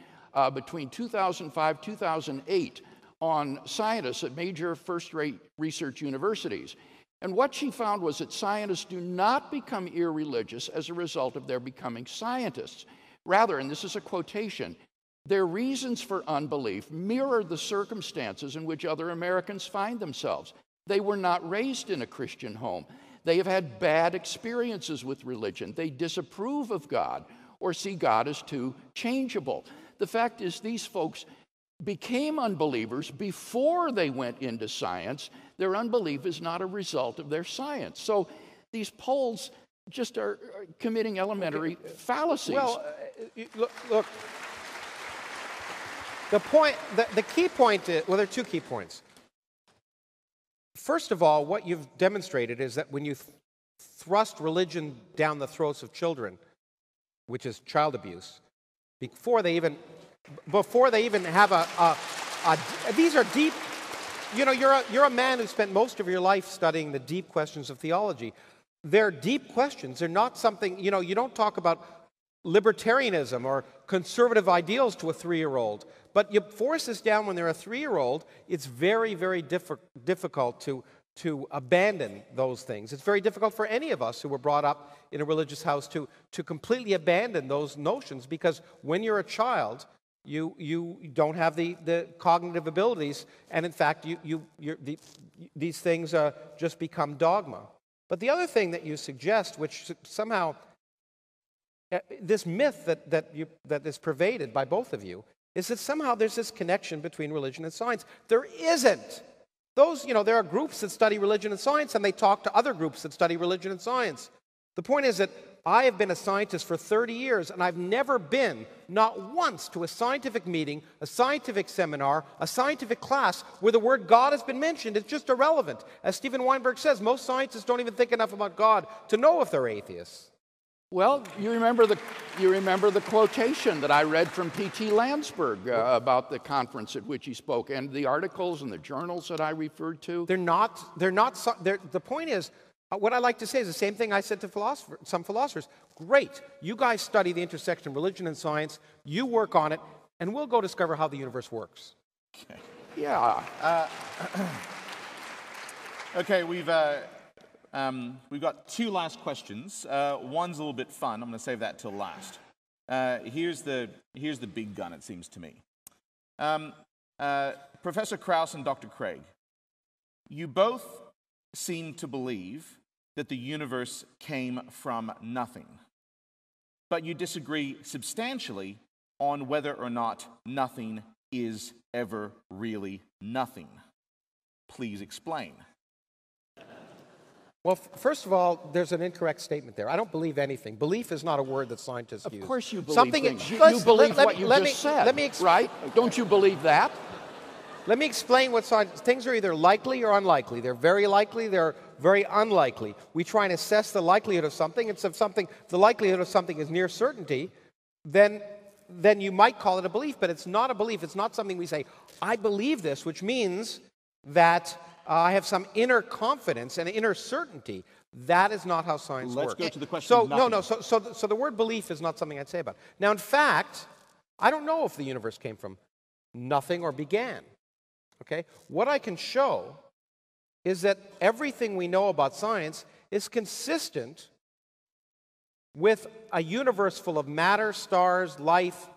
between 2005 and 2008 on scientists at major first-rate research universities. And what she found was that scientists do not become irreligious as a result of their becoming scientists. Rather, and this is a quotation, their reasons for unbelief mirror the circumstances in which other Americans find themselves. They were not raised in a Christian home. They have had bad experiences with religion. They disapprove of God or see God as too changeable. The fact is, these folks became unbelievers before they went into science. Their unbelief is not a result of their science. So these polls just are committing elementary fallacies. Well, look. The key point is, well, there are two key points. First of all, what you've demonstrated is that when you thrust religion down the throats of children, which is child abuse, before they even have these are deep. You're a man who spent most of your life studying the deep questions of theology. They're deep questions. They're not something, you don't talk about libertarianism or conservative ideals to a 3-year-old. But you force this down when they're a 3-year-old, it's very, very difficult to abandon those things. It's very difficult for any of us who were brought up in a religious house to completely abandon those notions, because when you're a child, you don't have the cognitive abilities, and in fact, these things just become dogma. But the other thing that you suggest, which somehow this myth that is pervaded by both of you, is that somehow there's this connection between religion and science. There isn't. There are groups that study religion and science, and they talk to other groups that study religion and science. The point is that I have been a scientist for 30 years, and I've never been, not once, to a scientific meeting, a scientific seminar, a scientific class where the word God has been mentioned. It's just irrelevant. As Stephen Weinberg says, most scientists don't even think enough about God to know if they're atheists. Well, you remember the quotation that I read from P.T. Landsberg about the conference at which he spoke, and the articles and the journals that I referred to. The point is, what I like to say is the same thing I said to some philosophers. Great, you guys study the intersection of religion and science, you work on it, and we'll go discover how the universe works. Okay. Yeah. Okay, we've got two last questions. One's a little bit fun. I'm going to save that till last. Here's the big gun, it seems to me. Professor Krauss and Dr. Craig, you both seem to believe that the universe came from nothing, but you disagree substantially on whether or not nothing is ever really nothing. Please explain. Well, first of all, there's an incorrect statement there. I don't believe anything. Belief is not a word that scientists use. Of course you believe Something things. You believe what you just said, right? Don't you believe that? Let me explain what science... Things are either likely or unlikely. They're very likely, they're very unlikely. We try and assess the likelihood of something, and if the likelihood of something is near certainty, then you might call it a belief, but it's not a belief. It's not something we say, I believe this, which means that I have some inner confidence and inner certainty. That is not how science works. Let's go to the question of nothing. So the word belief is not something I'd say about it. Now, in fact, I don't know if the universe came from nothing or began. Okay? What I can show is that everything we know about science is consistent with a universe full of matter, stars, life,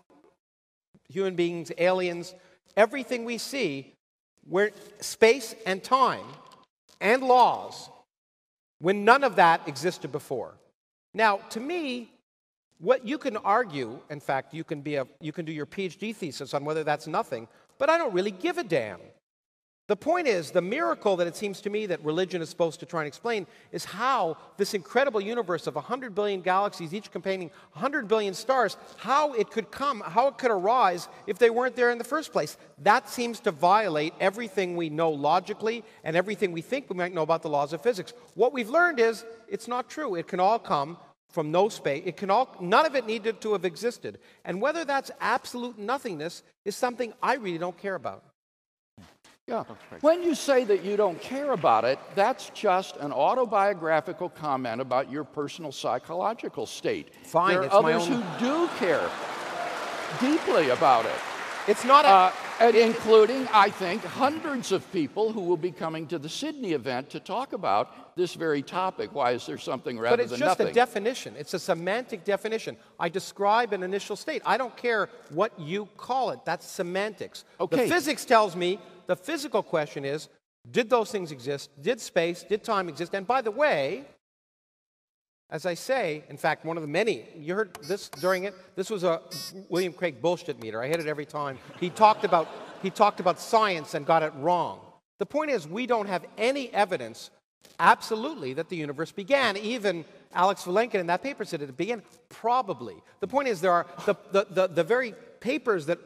human beings, aliens, everything we see, where space and time and laws, when none of that existed before. Now, to me, what you can argue, in fact, you can do your PhD thesis on whether that's nothing, but I don't really give a damn. The point is, the miracle that it seems to me that religion is supposed to try and explain is how this incredible universe of 100 billion galaxies, each containing 100 billion stars, how it could arise if they weren't there in the first place. That seems to violate everything we know logically and everything we think we might know about the laws of physics. What we've learned is it's not true. It can all come from no space. None of it needed to have existed. And whether that's absolute nothingness is something I really don't care about. Yeah. When you say that you don't care about it, that's just an autobiographical comment about your personal psychological state. Fine, there are it's others who do care deeply about it. It's not and including, I think, hundreds of people who will be coming to the Sydney event to talk about this very topic. Why is there something rather than nothing? But it's just a definition. It's a semantic definition. I describe an initial state. I don't care what you call it. That's semantics. Okay. The physics tells me the physical question is, did those things exist? Did space, did time exist? And by the way, as I say, in fact, one of the many, you heard this during it, this was a William Craig bullshit meter. I hit it every time. He talked about science and got it wrong. The point is, we don't have any evidence, absolutely, that the universe began. Even Alex Vilenkin in that paper said it began probably. The point is, there are the very papers that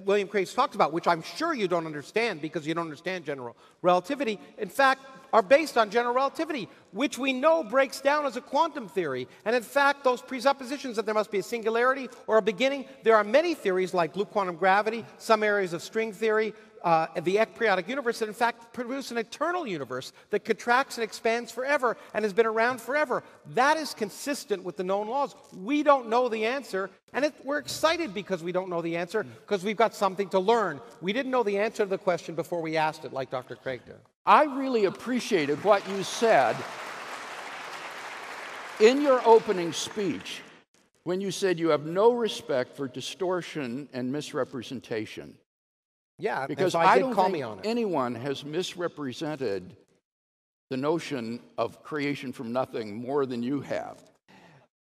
William Craig's talked about, which I'm sure you don't understand because you don't understand general relativity, in fact, are based on general relativity, which we know breaks down as a quantum theory. And in fact, those presuppositions that there must be a singularity or a beginning, there are many theories like loop quantum gravity, some areas of string theory, the ekperiodic universe that in fact produce an eternal universe that contracts and expands forever and has been around forever. That is consistent with the known laws. We don't know the answer, and we're excited because we don't know the answer, because we've got something to learn. We didn't know the answer to the question before we asked it, like Dr. Craig did. I really appreciated what you said in your opening speech when you said you have no respect for distortion and misrepresentation. Yeah, because I don't think anyone has misrepresented the notion of creation from nothing more than you have.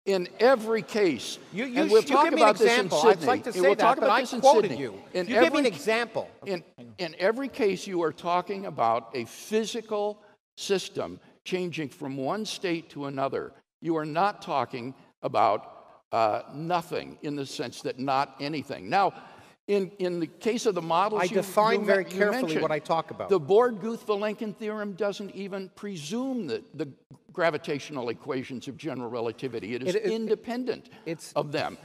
In every case, and we'll talk about this in Sydney. I'd like to say that, but I quoted you. You gave me an example. In every case, you are talking about a physical system changing from one state to another. You are not talking about nothing in the sense that not anything. Now, In the case of the models, I define very carefully what I talk about. The Born-Guth-Vilenkin theorem doesn't even presume that the gravitational equations of general relativity. It is independent of them.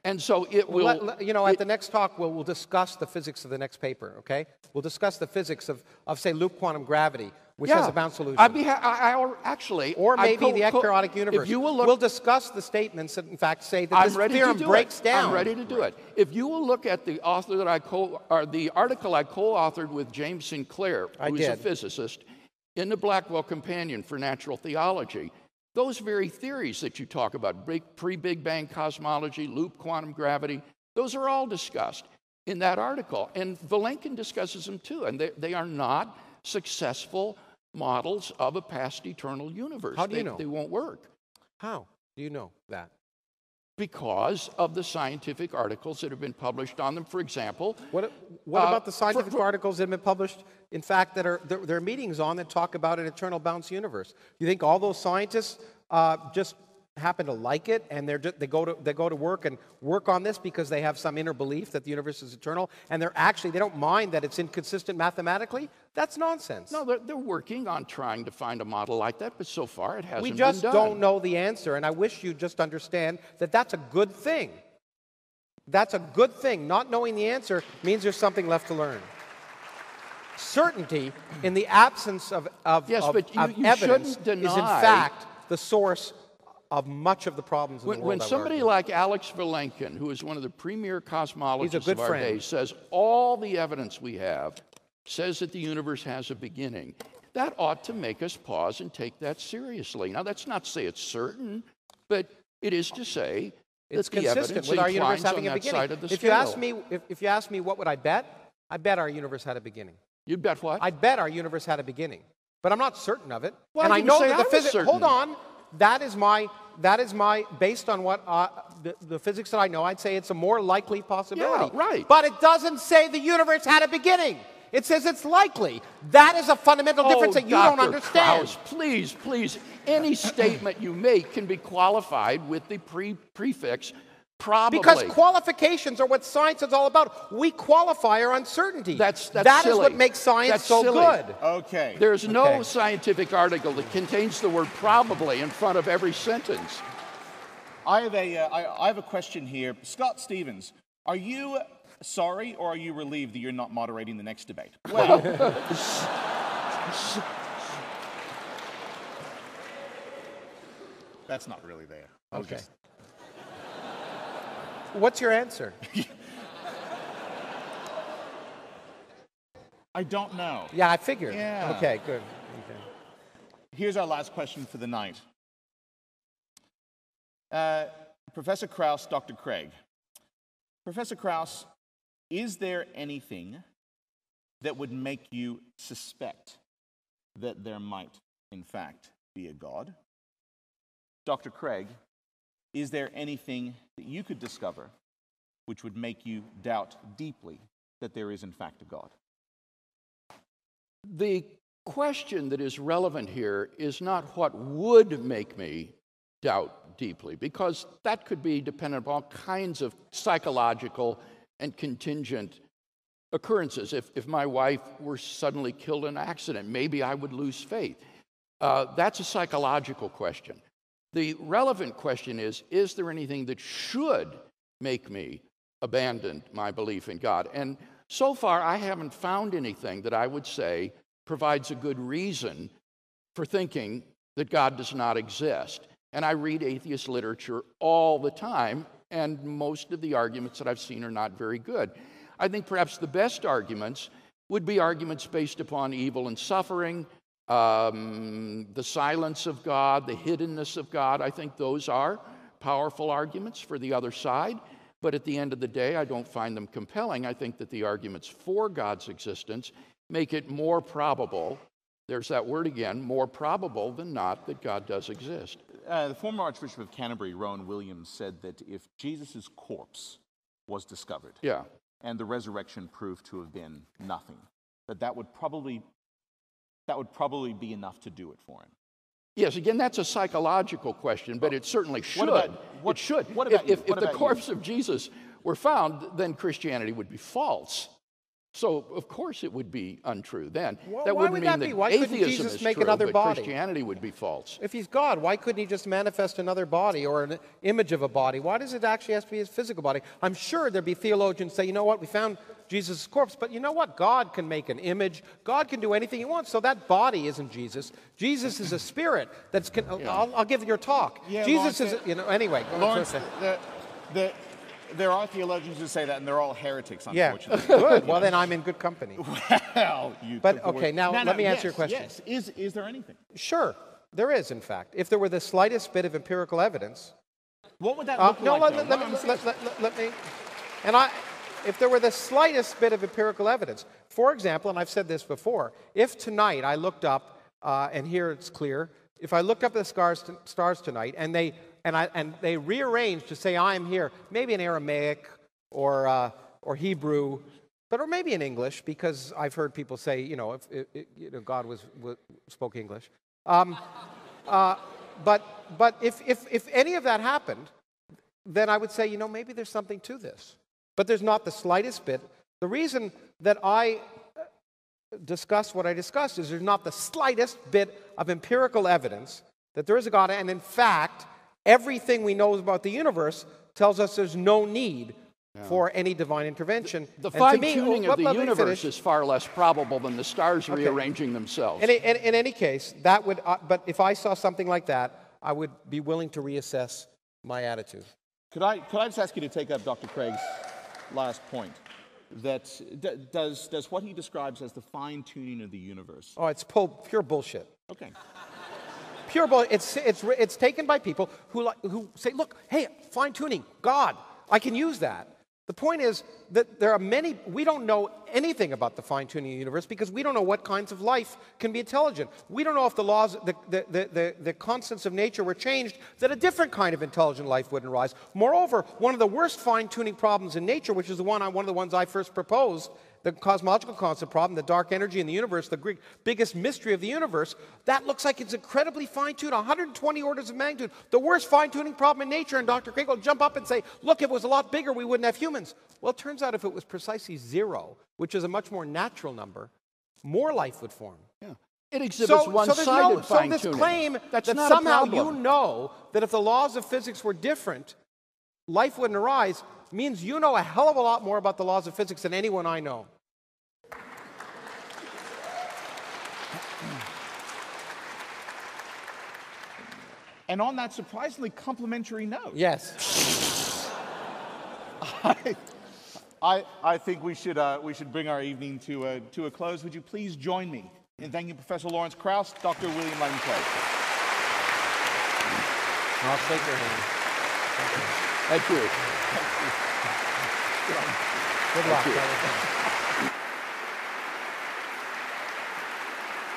And so it will... at the next talk, we'll discuss the physics of the next paper, okay? We'll discuss the physics of say, loop quantum gravity, which has a bound solution. Or maybe the ecperiodic universe. If you will look, we'll discuss the statements that, in fact, say that this theorem breaks down. I'm ready to do it. If you will look at the author that the article I co-authored with James Sinclair, who is a physicist, in the Blackwell Companion for Natural Theology, those very theories that you talk about, pre-Big Bang cosmology, loop quantum gravity, those are all discussed in that article. And Vilenkin discusses them too, and they are not successful models of a past eternal universe. How do you know? They won't work. How do you know that? Because of the scientific articles that have been published on them. For example... What about the scientific articles that have been published, in fact, that there are meetings on that talk about an eternal bounce universe? You think all those scientists just happen to like it, and they go to work and work on this because they have some inner belief that the universe is eternal, and they don't mind that it's inconsistent mathematically? That's nonsense. No, they're working on trying to find a model like that, but so far it hasn't been done. We just don't know the answer, and I wish you'd just understand that that's a good thing. That's a good thing. Not knowing the answer means there's something left to learn. Certainty, in the absence of evidence, is in fact the source of much of the problems in the world. When somebody like Alex Vilenkin, who is one of the premier cosmologists of our day, says all the evidence we have says that the universe has a beginning, that ought to make us pause and take that seriously. Now, that's not to say it's certain, but it is to say it's that the consistent with our universe having a beginning. If you ask me what would I bet our universe had a beginning. You'd bet what? I'd bet our universe had a beginning, but I'm not certain of it. Why and did I know you say that the I was physics. certain? Hold on, that is my based on what the physics that I know. I'd say it's a more likely possibility. Yeah, right. But it doesn't say the universe had a beginning. It says it's likely. That is a fundamental difference that you don't understand. Krauss, please. Any statement you make can be qualified with the prefix probably. Because qualifications are what science is all about. We qualify our uncertainty. That silly. Is what makes science so silly. Good. Okay. There's no scientific article that contains the word probably in front of every sentence. I have a question here. Scott Stevens, are you sorry or are you relieved that you're not moderating the next debate? Well, that's not really there. Okay. What's your answer? I don't know. Yeah, I figured. Yeah. Okay, good. Okay. Here's our last question for the night. Professor Krauss, Dr. Craig. Professor Krauss, is there anything that would make you suspect that there might, in fact, be a God? Dr. Craig, is there anything that you could discover which would make you doubt deeply that there is, in fact, a God? The question that is relevant here is not what would make me doubt deeply, because that could be dependent on all kinds of psychological and contingent occurrences. If my wife were suddenly killed in an accident, maybe I would lose faith. That's a psychological question. The relevant question is there anything that should make me abandon my belief in God? And so far, I haven't found anything that I would say provides a good reason for thinking that God does not exist. And I read atheist literature all the time, and most of the arguments that I've seen are not very good. I think perhaps the best arguments would be arguments based upon evil and suffering, the silence of God, the hiddenness of God. I think those are powerful arguments for the other side. But at the end of the day, I don't find them compelling. I think that the arguments for God's existence make it more probable, there's that word again, more probable than not that God does exist. The former Archbishop of Canterbury, Rowan Williams, said that if Jesus' corpse was discovered and the resurrection proved to have been nothing, that would probably be enough to do it for him. Yes, again, that's a psychological question, but it certainly should. What about if the corpse of Jesus were found, then Christianity would be false. So, of course, it would be untrue then. That wouldn't mean that why atheism Jesus is make true, another but body? Christianity would be false. If he's God, why couldn't he just manifest another body or an image of a body? Why does it actually have to be his physical body? I'm sure there'd be theologians say, you know what, we found Jesus' corpse, but you know what? God can make an image. God can do anything he wants. So that body isn't Jesus. Jesus is a spirit. I'll give your talk. Yeah, Jesus Lawrence, is, anyway. Lawrence, there are theologians who say that, and they're all heretics, unfortunately. Yeah, good. Well, then I'm in good company. Well, okay, now let me answer your question. Yes. Is there anything? Sure, there is, in fact. If there were the slightest bit of empirical evidence. What would that look like? Let me. If there were the slightest bit of empirical evidence, for example, and I've said this before, if tonight I looked up, and here it's clear, if I look up the stars tonight, and they rearrange to say I'm here, maybe in Aramaic or Hebrew, or maybe in English, because I've heard people say, if God spoke English. But if any of that happened, then I would say, maybe there's something to this. But there's not the slightest bit. The reason that I discuss what I discussed is there's not the slightest bit of empirical evidence that there is a God, and in fact, everything we know about the universe tells us there's no need for any divine intervention. The fine-tuning of the universe is far less probable than the stars rearranging themselves. In any case, that would. But if I saw something like that, I would be willing to reassess my attitude. Could I just ask you to take up Dr. Craig's last point? That does what he describes as the fine-tuning of the universe. Oh, it's pure bullshit. Okay. Pure bullshit. It's taken by people who say, look, hey, fine-tuning, God, I can use that. The point is that there are many, we don't know anything about the fine-tuning of the universe because we don't know what kinds of life can be intelligent. We don't know if the laws, the constants of nature were changed, that a different kind of intelligent life wouldn't arise. Moreover, one of the worst fine-tuning problems in nature, which is one of the ones I first proposed, the cosmological constant problem, the dark energy in the universe, the biggest mystery of the universe, that looks like it's incredibly fine-tuned, 120 orders of magnitude, the worst fine-tuning problem in nature, and Dr. Craig will jump up and say, look, if it was a lot bigger, we wouldn't have humans. Well, it turns out if it was precisely 0, which is a much more natural number, more life would form. Yeah. It exhibits one-sided fine-tuning. So this claim that somehow you know that if the laws of physics were different, life wouldn't arise, means you know a hell of a lot more about the laws of physics than anyone I know. And on that surprisingly complimentary note. Yes. I think we should bring our evening to a close. Would you please join me in thanking Professor Lawrence Krauss, Dr. William Lane Craig. I'll shake your hand. Thank you. Good luck.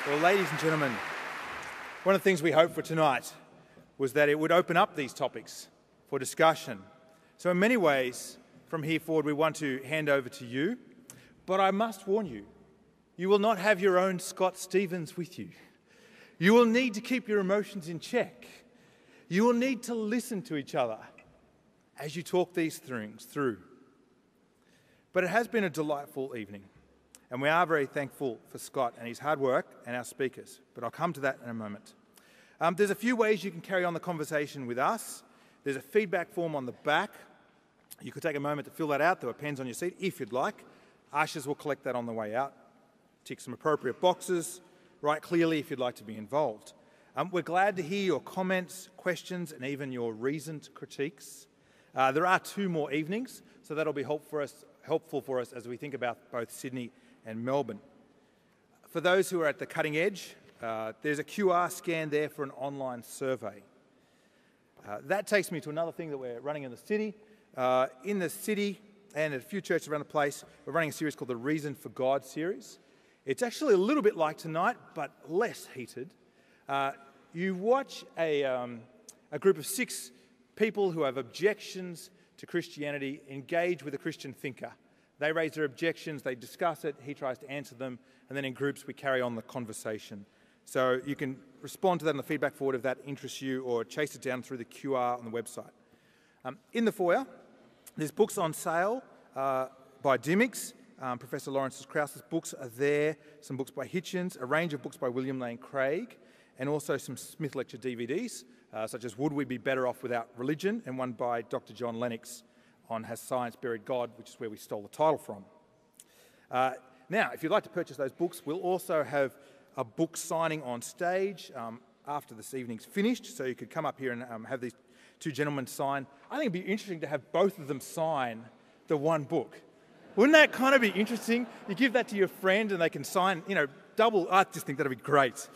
Well, ladies and gentlemen, one of the things we hoped for tonight was that it would open up these topics for discussion. So in many ways, from here forward, we want to hand over to you. But I must warn you, you will not have your own Scott Stevens with you. You will need to keep your emotions in check. You will need to listen to each other as you talk these things through. But it has been a delightful evening, and we are very thankful for Scott and his hard work and our speakers. But I'll come to that in a moment. There's a few ways you can carry on the conversation with us. There's a feedback form on the back. You could take a moment to fill that out. There are pens on your seat if you'd like. Ushers will collect that on the way out. Tick some appropriate boxes. Write clearly if you'd like to be involved. We're glad to hear your comments, questions, and even your reasoned critiques. There are 2 more evenings, so that'll be helpful for us as we think about both Sydney and Melbourne. For those who are at the cutting edge, there's a QR scan there for an online survey. That takes me to another thing that we're running in the city. In the city and at a few churches around the place, we're running a series called the Reason for God series. It's actually a little bit like tonight, but less heated. You watch a group of 6 people who have objections to Christianity engage with a Christian thinker. They raise their objections, they discuss it, he tries to answer them, and then in groups we carry on the conversation. So you can respond to that on the feedback forward if that interests you, or chase it down through the QR on the website. In the foyer, There's books on sale by depicts. Professor Lawrence Krauss's books are there, some books by Hitchens, a range of books by William Lane Craig, and also some Smith Lecture DVDs, such as Would We Be Better Off Without Religion, and one by Dr. John Lennox on Has Science Buried God, which is where we stole the title from. Now, if you'd like to purchase those books, we'll also have a book signing on stage after this evening's finished, so you could come up here and have these two gentlemen sign. I think it'd be interesting to have both of them sign the one book. Wouldn't that kind of be interesting? You give that to your friend and they can sign, double. I just think that'd be great.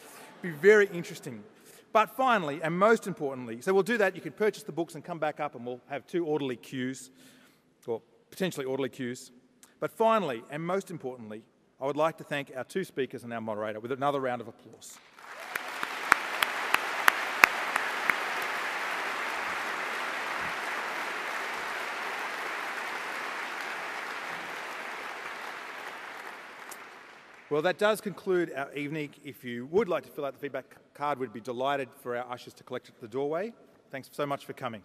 It'd be very interesting. But finally, and most importantly, so we'll do that. You can purchase the books and come back up and we'll have two orderly queues, or potentially orderly queues. But finally, and most importantly, I would like to thank our two speakers and our moderator with another round of applause. Well, that does conclude our evening. If you would like to fill out the feedback card, we'd be delighted for our ushers to collect it at the doorway. Thanks so much for coming.